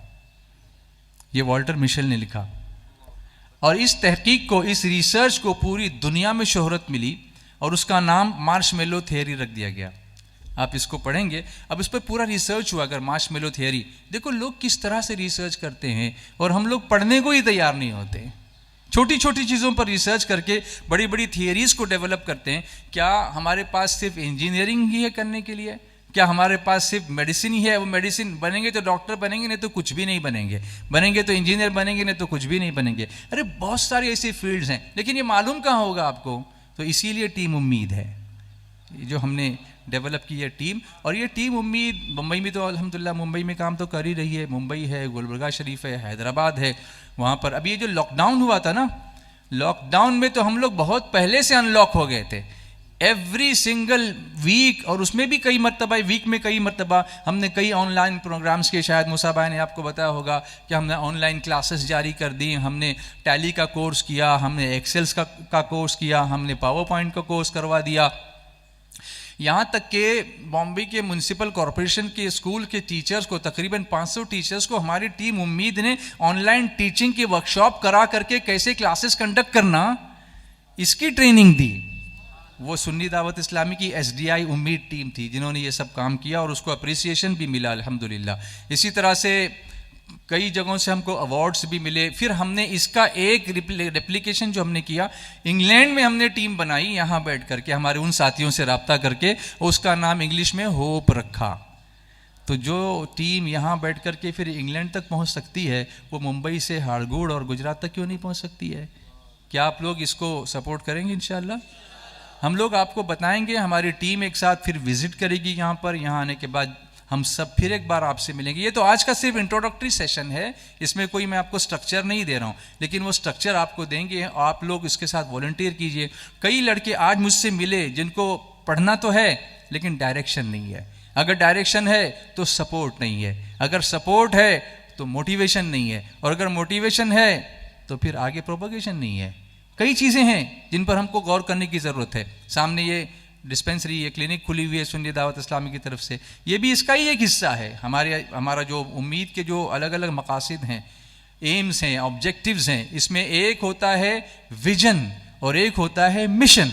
ये वॉल्टर मिशेल ने लिखा। और इस तहकीक को, इस रिसर्च को पूरी दुनिया में शोहरत मिली और उसका नाम मार्शमेलो थियरी रख दिया गया। आप इसको पढ़ेंगे, अब इस पर पूरा रिसर्च हुआ। अगर मार्शमेलो थियरी देखो, लोग किस तरह से रिसर्च करते हैं और हम लोग पढ़ने को ही तैयार नहीं होते। छोटी छोटी चीज़ों पर रिसर्च करके बड़ी बड़ी थियरीज़ को डेवलप करते हैं। क्या हमारे पास सिर्फ इंजीनियरिंग ही है करने के लिए? क्या हमारे पास सिर्फ मेडिसिन ही है? वो मेडिसिन बनेंगे तो डॉक्टर बनेंगे, नहीं तो कुछ भी नहीं बनेंगे। बनेंगे तो इंजीनियर बनेंगे, नहीं तो कुछ भी नहीं बनेंगे। अरे बहुत सारी ऐसी फील्ड्स हैं, लेकिन ये मालूम कहाँ होगा आपको? तो इसीलिए टीम उम्मीद है जो हमने डेवलप की है टीम। और ये टीम उम्मीद मुंबई में तो अल्हम्दुलिल्लाह मुंबई में काम तो कर ही रही है। मुंबई है, गुलबर्गा शरीफ है, हैदराबाद है। वहाँ पर अभी ये जो लॉकडाउन हुआ था ना, लॉकडाउन में तो हम लोग बहुत पहले से अनलॉक हो गए थे। एवरी सिंगल वीक, और उसमें भी कई मरतबा, वीक में कई मरतबा हमने कई ऑनलाइन प्रोग्राम्स के, शायद मूसा भाई ने आपको बताया होगा कि हमने ऑनलाइन क्लासेस जारी कर दी। हमने टैली का कोर्स किया, हमने एक्सेल्स का कोर्स किया, हमने पावर पॉइंट का कोर्स करवा दिया। यहाँ तक कि बॉम्बे के म्यूनसिपल कॉरपोरेशन के स्कूल के टीचर्स को, तकरीबन 500 टीचर्स को हमारी टीम उम्मीद ने ऑनलाइन टीचिंग के वर्कशॉप करा करके कैसे क्लासेस कंडक्ट करना, इसकी ट्रेनिंग दी। वो सुन्नी दावत इस्लामी की SDI उम्मीद टीम थी जिन्होंने ये सब काम किया और उसको अप्रिसिएशन भी मिला अल्हम्दुलिल्लाह। इसी तरह से कई जगहों से हमको अवार्ड्स भी मिले। फिर हमने इसका एक रेप्लिकेशन जो हमने किया, इंग्लैंड में हमने टीम बनाई यहाँ बैठ करके, हमारे उन साथियों से रब्ता करके, उसका नाम इंग्लिश में होप रखा। तो जो टीम यहाँ बैठ करके फिर इंग्लैंड तक पहुँच सकती है, वो मुंबई से हाड़गुड़ और गुजरात तक क्यों नहीं पहुँच सकती है? क्या आप लोग इसको सपोर्ट करेंगे इंशाअल्लाह? हम लोग आपको बताएंगे, हमारी टीम एक साथ फिर विजिट करेगी यहाँ पर। यहाँ आने के बाद हम सब फिर एक बार आपसे मिलेंगे। ये तो आज का सिर्फ इंट्रोडक्टरी सेशन है, इसमें कोई मैं आपको स्ट्रक्चर नहीं दे रहा हूँ, लेकिन वो स्ट्रक्चर आपको देंगे, आप लोग इसके साथ वॉलंटियर कीजिए। कई लड़के आज मुझसे मिले जिनको पढ़ना तो है लेकिन डायरेक्शन नहीं है। अगर डायरेक्शन है तो सपोर्ट नहीं है, अगर सपोर्ट है तो मोटिवेशन नहीं है, और अगर मोटिवेशन है तो फिर आगे प्रोपगेशन नहीं है। कई चीज़ें हैं जिन पर हमको गौर करने की ज़रूरत है। सामने ये डिस्पेंसरी, ये क्लिनिक खुली हुई है सुन्नी दावत इस्लामी की तरफ से, ये भी इसका ही एक हिस्सा है। हमारा जो उम्मीद के जो अलग अलग मकासद हैं, एम्स हैं, ऑब्जेक्टिव्स हैं, इसमें एक होता है विजन और एक होता है मिशन।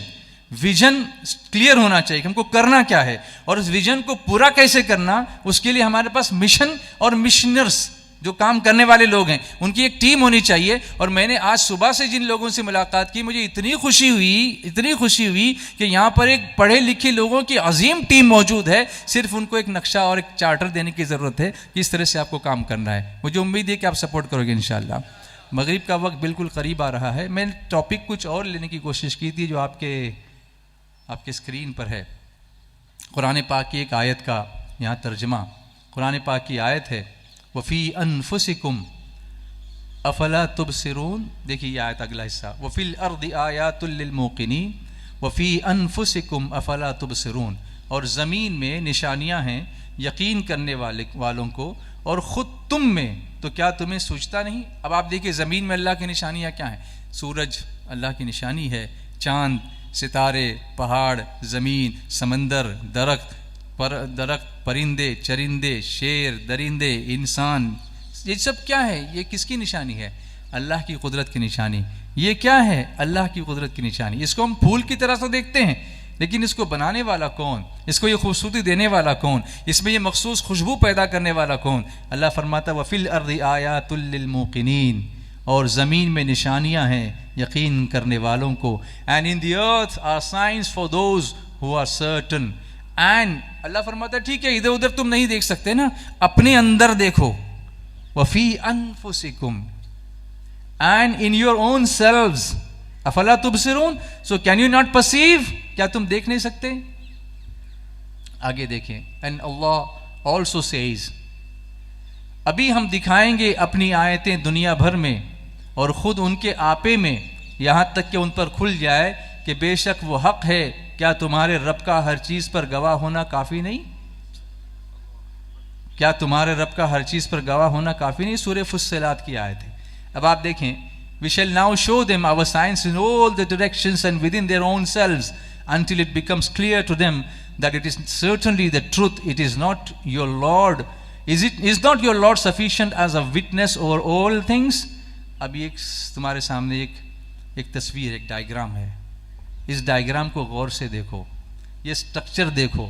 विजन क्लियर होना चाहिए कि हमको करना क्या है, और उस विजन को पूरा कैसे करना, उसके लिए हमारे पास मिशन और मिशनर्स जो काम करने वाले लोग हैं, उनकी एक टीम होनी चाहिए। और मैंने आज सुबह से जिन लोगों से मुलाकात की, मुझे इतनी खुशी हुई कि यहाँ पर एक पढ़े लिखे लोगों की अजीम टीम मौजूद है। सिर्फ उनको एक नक्शा और एक चार्टर देने की ज़रूरत है कि इस तरह से आपको काम करना है। मुझे उम्मीद है कि आप सपोर्ट करोगे इंशाल्लाह। मगरिब का वक्त बिल्कुल करीब आ रहा है। मैंने टॉपिक कुछ और लेने की कोशिश की थी जो आपके स्क्रीन पर है। कुरान पाक की एक आयत का यहाँ तर्जमा, कुरान पाक की आयत है, वफ़ी अनफुसिकुम अफला तुबसिरून। देखिए ये आयत अगला हिस्सा, वफ़िल अर्दि आयातुल लिल मूक़िनीन वफ़ी अनफुसिकुम अफला तुबसिरून। और ज़मीन में निशानियाँ हैं यकीन करने वालों को, और ख़ुद तुम में तो क्या तुम्हें सूझता नहीं। अब आप देखिए ज़मीन में अल्लाह की निशानियाँ क्या हैं। सूरज अल्लाह की निशानी है, चाँद, सितारे, पहाड़, ज़मीन, समंदर, दरख्त, परिंदे, चरिंदे, शेर, दरिंदे, इंसान, ये सब क्या है? ये किसकी निशानी है? अल्लाह की कुदरत की निशानी। ये क्या है? अल्लाह की कुदरत की निशानी। इसको हम फूल की तरह तो देखते हैं, लेकिन इसको बनाने वाला कौन, इसको ये खूबसूरती देने वाला कौन, इसमें ये मखसूस खुशबू पैदा करने वाला कौन? अल्लाह फरमाता वफ़िल अर्दि आयातुल लिल मूक़िनीन, और ज़मीन में निशानियाँ हैं यकीन करने वालों को। And in the earth are signs for those who are certain. And Allah फरमाता है ठीक है, इधर उधर तुम नहीं देख सकते ना, अपने अंदर देखो। वफ़ी अनफुसिकुम and in your own selves अफला तुबसिरून, so can you not perceive, क्या तुम देख नहीं सकते? आगे देखें, एंड अल्लाह ऑल्सो सेज, अभी हम दिखाएंगे अपनी आयतें दुनिया भर में और ख़ुद उनके आपे में, यहाँ तक कि उन पर खुल जाए कि बेशक वो हक है, क्या तुम्हारे रब का हर चीज़ पर गवाह होना काफ़ी नहीं? क्या तुम्हारे रब का हर चीज़ पर गवाह होना काफ़ी नहीं? सूरह फुस्सिलात की आयत है। अब आप देखें, we shall now show them our science in all the directions and within their own selves until it becomes clear to them that it is certainly the truth. It is not your Lord. Is not your Lord sufficient as a witness over all things? अब ये तुम्हारे सामने एक तस्वीर, एक diagram है। इस diagram को गौर से देखो, ये स्ट्रक्चर देखो।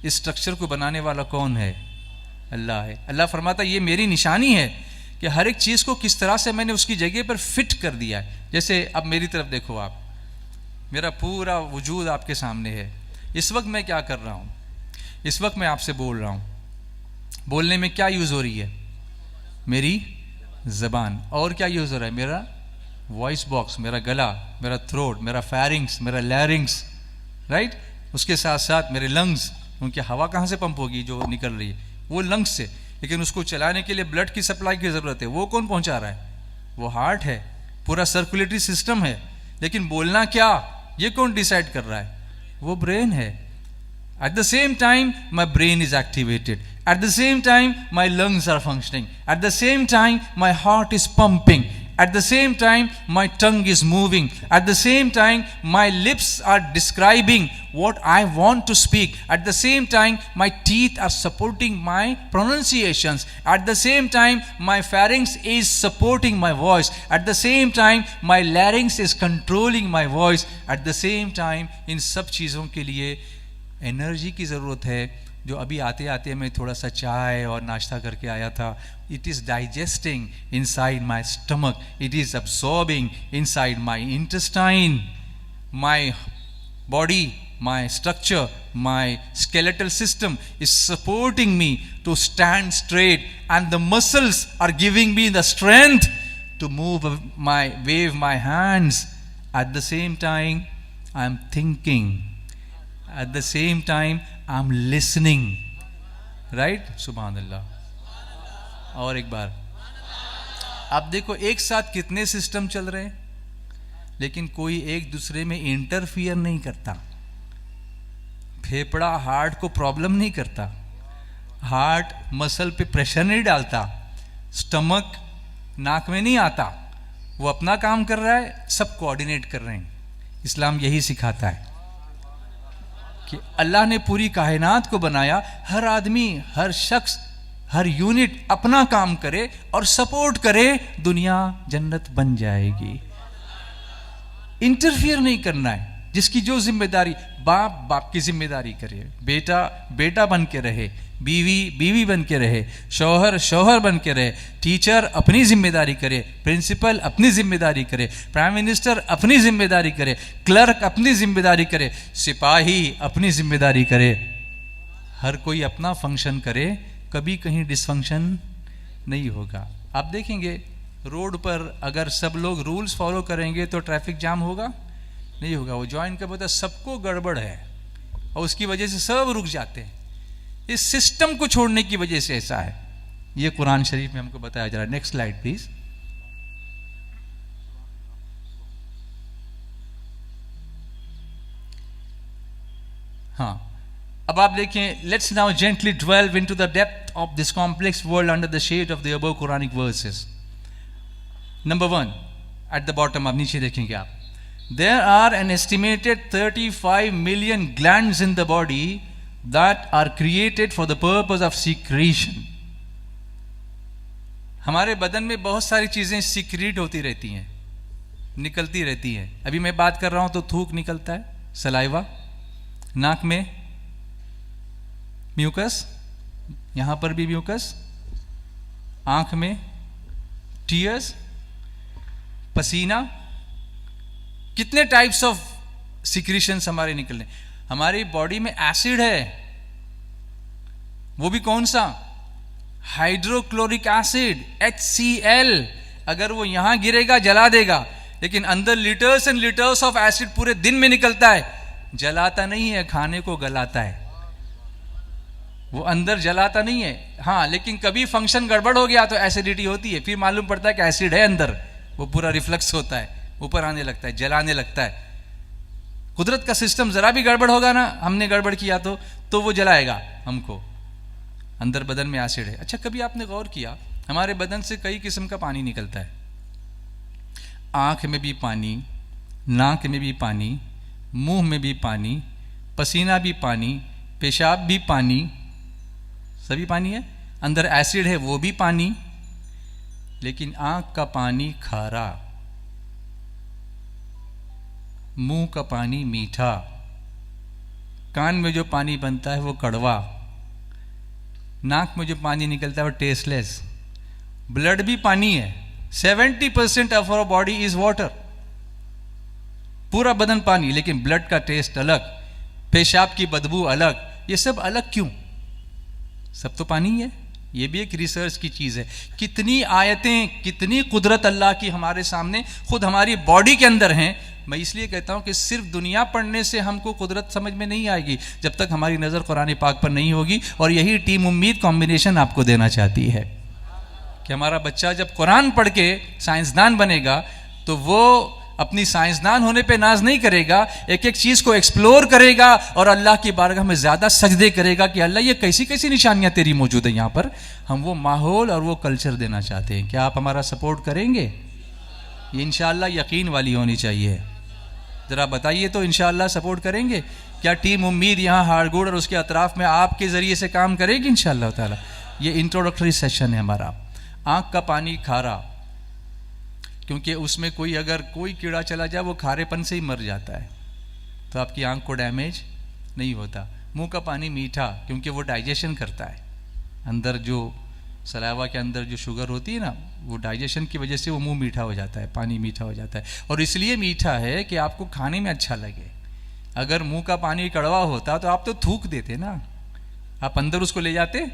इस स्ट्रक्चर को बनाने वाला कौन है? अल्लाह है। अल्लाह फरमाता ये मेरी निशानी है कि हर एक चीज़ को किस तरह से मैंने उसकी जगह पर फिट कर दिया है। जैसे अब मेरी तरफ देखो आप, मेरा पूरा वजूद आपके सामने है। इस वक्त मैं क्या कर रहा हूँ? इस वक्त मैं आपसे बोल रहा हूँ। बोलने में क्या यूज़ हो रही है? मेरी ज़बान। और क्या यूज़ हो रहा है? मेरा वॉइस बॉक्स, मेरा गला, मेरा थ्रोट, मेरा फेरिंग्स, मेरा लैरिंग्स, राइट। उसके साथ साथ मेरे लंग्स, उनकी हवा कहाँ से पंप होगी जो निकल रही है? वो लंग्स से। लेकिन उसको चलाने के लिए ब्लड की सप्लाई की ज़रूरत है। वो कौन पहुँचा रहा है? वो हार्ट है। पूरा सर्कुलेटरी सिस्टम है। लेकिन बोलना क्या, ये कौन डिसाइड कर रहा है? वो ब्रेन है। At the same time, my brain is activated. At the same time, my lungs are functioning. At the same time, my heart is pumping. At the same time, my tongue is moving. At the same time, my lips are describing what I want to speak. At the same time, my teeth are supporting my pronunciations. At the same time, my pharynx is supporting my voice. At the same time, my larynx is controlling my voice. At the same time, इन सब चीज़ों के लिए energy की ज़रूरत है। जो अभी आते आते मैं थोड़ा सा चाय और नाश्ता करके आया था, it is digesting inside my stomach, it is absorbing inside my intestine, my body, my structure, my skeletal system is supporting me to stand straight, and the muscles are giving me the strength to wave my hands. At the same time, I am thinking. At the same time, I am listening. Right? Subhanallah. और एक बार आप देखो, एक साथ कितने system चल रहे हैं, लेकिन कोई एक दूसरे में इंटरफियर नहीं करता। फेफड़ा हार्ट को प्रॉब्लम नहीं करता, हार्ट मसल पे प्रेशर नहीं डालता, स्टमक नाक में नहीं आता, वो अपना काम कर रहा है, सब कोऑर्डिनेट कर रहे हैं। इस्लाम यही सिखाता है कि अल्लाह ने पूरी कायनात को बनाया, हर आदमी, हर शख्स, हर यूनिट अपना काम करे और सपोर्ट करे, दुनिया जन्नत बन जाएगी। इंटरफियर नहीं करना है। जिसकी जो जिम्मेदारी, बाप बाप की जिम्मेदारी करे, बेटा बेटा बन के रहे, बीवी बीवी बन के रहे, शौहर शौहर बन के रहे, टीचर अपनी जिम्मेदारी करे, प्रिंसिपल अपनी जिम्मेदारी करे, प्राइम मिनिस्टर अपनी जिम्मेदारी करे, क्लर्क अपनी जिम्मेदारी करे, सिपाही अपनी जिम्मेदारी करे, हर कोई अपना फंक्शन करे, कभी कहीं डिसफंक्शन नहीं होगा। आप देखेंगे रोड पर अगर सब लोग रूल्स फॉलो करेंगे तो ट्रैफिक जाम होगा? नहीं होगा। वो ज्वाइन का पता सबको गड़बड़ है और उसकी वजह से सब रुक जाते हैं। इस सिस्टम को छोड़ने की वजह से ऐसा है। ये कुरान शरीफ में हमको बताया जा रहा है। Next slide please. हाँ, अब आप देखें, let's now gently delve into the depth of this complex world under the shade of the above Quranic verses. Number 1 at the bottom, आप नीचे देखेंगे आप, there are an estimated 35 million glands in the body that are created for the purpose of secretion. हमारे बदन में बहुत सारी चीजें सीक्रेट होती रहती हैं, निकलती रहती हैं। अभी मैं बात कर रहा हूं तो थूक निकलता है, सलाइवा, नाक में म्यूकस, यहां पर भी म्यूकस, आंख में टीयर्स, पसीना, कितने टाइप्स ऑफ सिक्रीशंस हमारे निकलने। हमारी बॉडी में एसिड है, वो भी कौन सा? Hydrochloric acid, HCl। अगर वो यहां गिरेगा जला देगा, लेकिन अंदर litres and litres of acid पूरे दिन में निकलता है। जलाता नहीं है, खाने को गलाता है, वो अंदर जलाता नहीं है। हाँ, लेकिन कभी फंक्शन गड़बड़ हो गया तो एसिडिटी होती है, फिर मालूम पड़ता है कि एसिड है अंदर, वो पूरा रिफ्लेक्स होता है, ऊपर आने लगता है, जलाने लगता है। कुदरत का सिस्टम जरा भी गड़बड़ होगा ना, हमने गड़बड़ किया तो वो जलाएगा हमको। अंदर बदन में एसिड है। अच्छा, कभी आपने गौर किया, हमारे बदन से कई किस्म का पानी निकलता है। आंख में भी पानी, नाक में भी पानी, मुंह में भी पानी, पसीना भी पानी, पेशाब भी पानी, सभी पानी है। अंदर एसिड है, वो भी पानी। लेकिन आंख का पानी खारा, मुंह का पानी मीठा, कान में जो पानी बनता है वो कड़वा, नाक में जो पानी निकलता है वो टेस्टलेस। ब्लड भी पानी है। 70% of our body is water. पूरा बदन पानी, लेकिन ब्लड का टेस्ट अलग, पेशाब की बदबू अलग। ये सब अलग क्यों? सब तो पानी ही है। ये भी एक रिसर्च की चीज़ है। कितनी आयतें, कितनी कुदरत अल्लाह की हमारे सामने खुद हमारी बॉडी के अंदर हैं। मैं इसलिए कहता हूं कि सिर्फ दुनिया पढ़ने से हमको कुदरत समझ में नहीं आएगी जब तक हमारी नज़र कुरान पाक पर नहीं होगी। और यही टीम उम्मीद कॉम्बिनेशन आपको देना चाहती है कि हमारा बच्चा जब कुरान पढ़ के साइंसदान बनेगा तो वो अपनी साइंसदान होने पे नाज नहीं करेगा, एक एक चीज़ को एक्सप्लोर करेगा और अल्लाह की बारगाह में ज़्यादा सजदे करेगा कि अल्लाह ये कैसी कैसी निशानियाँ तेरी मौजूद है यहाँ पर। हम वो माहौल और वो कल्चर देना चाहते हैं। क्या आप हमारा सपोर्ट करेंगे? ये इंशाअल्लाह यकीन वाली होनी चाहिए। ज़रा बताइए तो, इंशाअल्लाह सपोर्ट करेंगे? क्या टीम उम्मीद यहाँ हाड़गोड़ और उसके अतराफ़ में आपके ज़रिए से काम करेगी? इंशाअल्लाह ताला। ये इंट्रोडक्टरी सेशन है हमारा। आँख का पानी खारा, क्योंकि उसमें कोई अगर कोई कीड़ा चला जाए वो खारेपन से ही मर जाता है, तो आपकी आंख को डैमेज नहीं होता। मुंह का पानी मीठा, क्योंकि वो डाइजेशन करता है। अंदर जो सलावा के अंदर जो शुगर होती है ना, वो डाइजेशन की वजह से वो मुंह मीठा हो जाता है, पानी मीठा हो जाता है। और इसलिए मीठा है कि आपको खाने में अच्छा लगे। अगर मुंह का पानी कड़वा होता तो आप तो थूक देते ना, आप अंदर उसको ले जाते।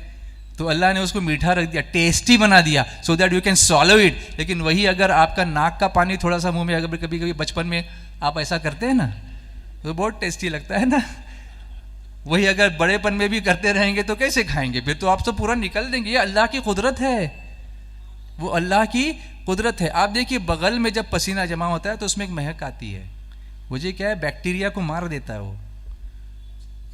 तो अल्लाह ने उसको मीठा रख दिया, टेस्टी बना दिया, so that you can सॉलो it. लेकिन वही अगर आपका नाक का पानी थोड़ा सा मुंह में, अगर कभी कभी बचपन में आप ऐसा करते हैं ना, तो बहुत टेस्टी लगता है ना। वही अगर बड़ेपन में भी करते रहेंगे तो कैसे खाएंगे, फिर तो आप तो पूरा निकल देंगे। ये अल्लाह की कुदरत है, वो अल्लाह की कुदरत है। आप देखिए बगल में जब पसीना जमा होता है तो उसमें एक महक आती है, वो जो क्या है बैक्टीरिया को मार देता है।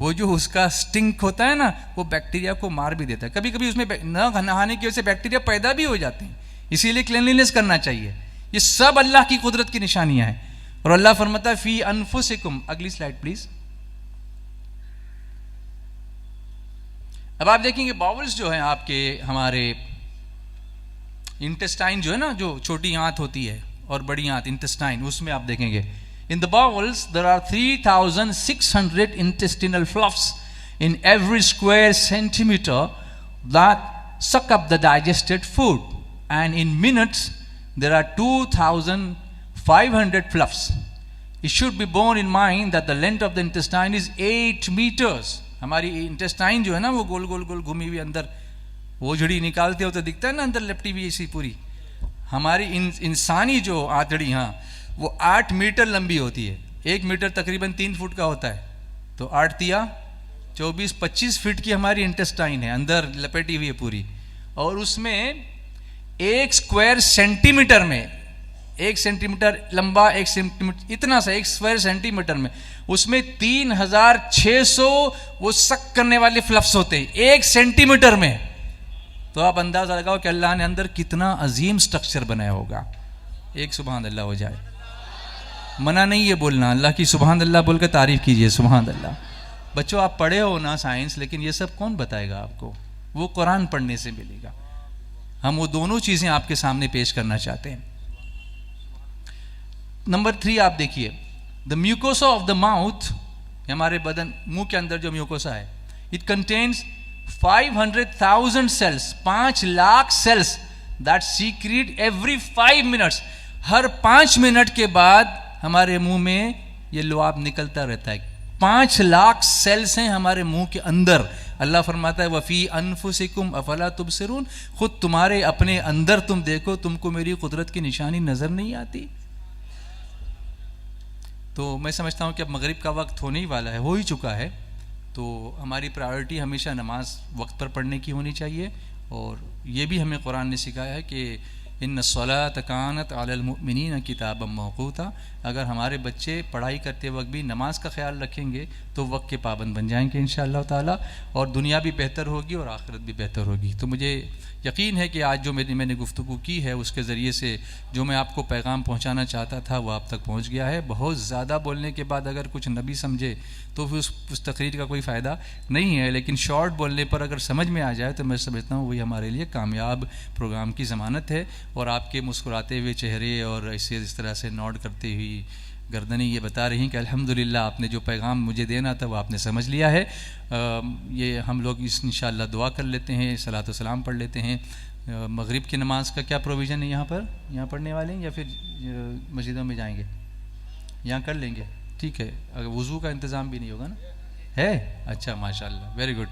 वो जो उसका स्टिंक होता है ना, वो बैक्टीरिया को मार भी देता है। कभी कभी उसमें नहाने की वजह से बैक्टीरिया पैदा भी हो जाते हैं, इसीलिए क्लीनलीनेस करना चाहिए। ये सब अल्लाह की कुदरत की निशानियां हैं। और अल्लाह फरमाता है फी अनफुसिकुम। अगली स्लाइड प्लीज। अब आप देखेंगे बाउल्स जो है आपके, हमारे इंटेस्टाइन जो है ना, जो छोटी आंत होती है और बड़ी आंत इंटेस्टाइन, उसमें आप देखेंगे in the bowels there are 3600 intestinal fluffs in every square centimeter that suck up the digested food, and in minutes there are 2500 fluffs. It should be borne in mind that the length of the intestine is 8 meters. हमारी intestine जो है ना वो गोल गोल गोल घूमी हुई, अंदर वो झड़ी निकालते हो तो दिखता है ना अंदर लपटी हुई ऐसी पूरी। हमारी इंसानी जो आंतड़ी, हाँ, वो 8 मीटर लंबी होती है। 1 मीटर तकरीबन 3 फुट का होता है, तो 8 तिया 24-25 फीट की हमारी इंटेस्टाइन है, अंदर लपेटी हुई है पूरी। और उसमें 1 स्क्वायर सेंटीमीटर में, 1 सेंटीमीटर लंबा, 1 सेंटीमीटर इतना सा, 1 स्क्वायर सेंटीमीटर में उसमें 3600 वो सक करने वाले फ्लफ्स होते हैं 1 सेंटीमीटर में। तो आप अंदाजा लगाओ कि अल्लाह ने अंदर कितना अजीम स्ट्रक्चर बनाया होगा। एक सुभान अल्लाह हो जाए। मना नहीं है बोलना, अल्लाह की सुभान अल्लाह बोल कर तारीफ कीजिए, सुभान अल्लाह। बच्चों आप पढ़े हो ना साइंस, लेकिन ये सब कौन बताएगा आपको, वो कुरान पढ़ने से मिलेगा। हम वो दोनों चीजें आपके सामने पेश करना चाहते हैं। नंबर 3 आप देखिए, the mucosa of the mouth, हमारे बदन मुंह के अंदर जो म्यूकोसा है, it contains 500,000 cells, 5 lakh cells that secrete every 5 minutes. हर 5 मिनट के बाद हमारे मुंह में ये लुआब निकलता रहता है। 5 लाख सेल्स हैं हमारे मुंह के अंदर। अल्लाह फरमाता है वफी अनफुसिकुम अफला तुबसिरून, खुद तुम्हारे अपने अंदर तुम देखो, तुमको मेरी कुदरत की निशानी नजर नहीं आती। तो मैं समझता हूँ कि अब मगरिब का वक्त होने ही वाला है, हो ही चुका है। तो हमारी प्रायोरिटी हमेशा नमाज वक्त पर पढ़ने की होनी चाहिए। और ये भी हमें कुरान ने सिखाया है कि इन्न सलात कानत अलल मुमिनीन किताबम मौक़ूता। अगर हमारे बच्चे पढ़ाई करते वक्त भी नमाज का ख्याल रखेंगे तो वक्त के पाबंद बन जाएंगे इंशाअल्लाह ताला, और दुनिया भी बेहतर होगी और आखिरत भी बेहतर होगी। तो मुझे यकीन है कि आज जो मैंने गुफ्तगू की है उसके ज़रिए से जो मैं आपको पैगाम पहुंचाना चाहता था वो आप तक पहुंच गया है। बहुत ज़्यादा बोलने के बाद अगर कुछ न भी समझे तो फिर उस तकरीर का कोई फ़ायदा नहीं है, लेकिन शॉर्ट बोलने पर अगर समझ में आ जाए तो मैं समझता हूँ वही हमारे लिए कामयाब प्रोग्राम की ज़मानत है। और आपके मुस्कुराते हुए चेहरे और ऐसे इस तरह से नॉड करती हुई गर्दनें ये बता रही कि अल्हम्दुलिल्लाह आपने जो पैगाम मुझे देना था वो आपने समझ लिया है। ये हम लोग इस इंशाअल्लाह दुआ कर लेते हैं, सलात व सलाम पढ़ लेते हैं। मगरिब की नमाज का क्या प्रोविज़न है यहाँ पर? यहाँ पढ़ने वाले हैं या फिर मस्जिदों में जाएंगे? यहाँ कर लेंगे, ठीक है। अगर वज़ू का इंतज़ाम भी नहीं होगा ना, है? अच्छा माशाअल्लाह, वेरी गुड।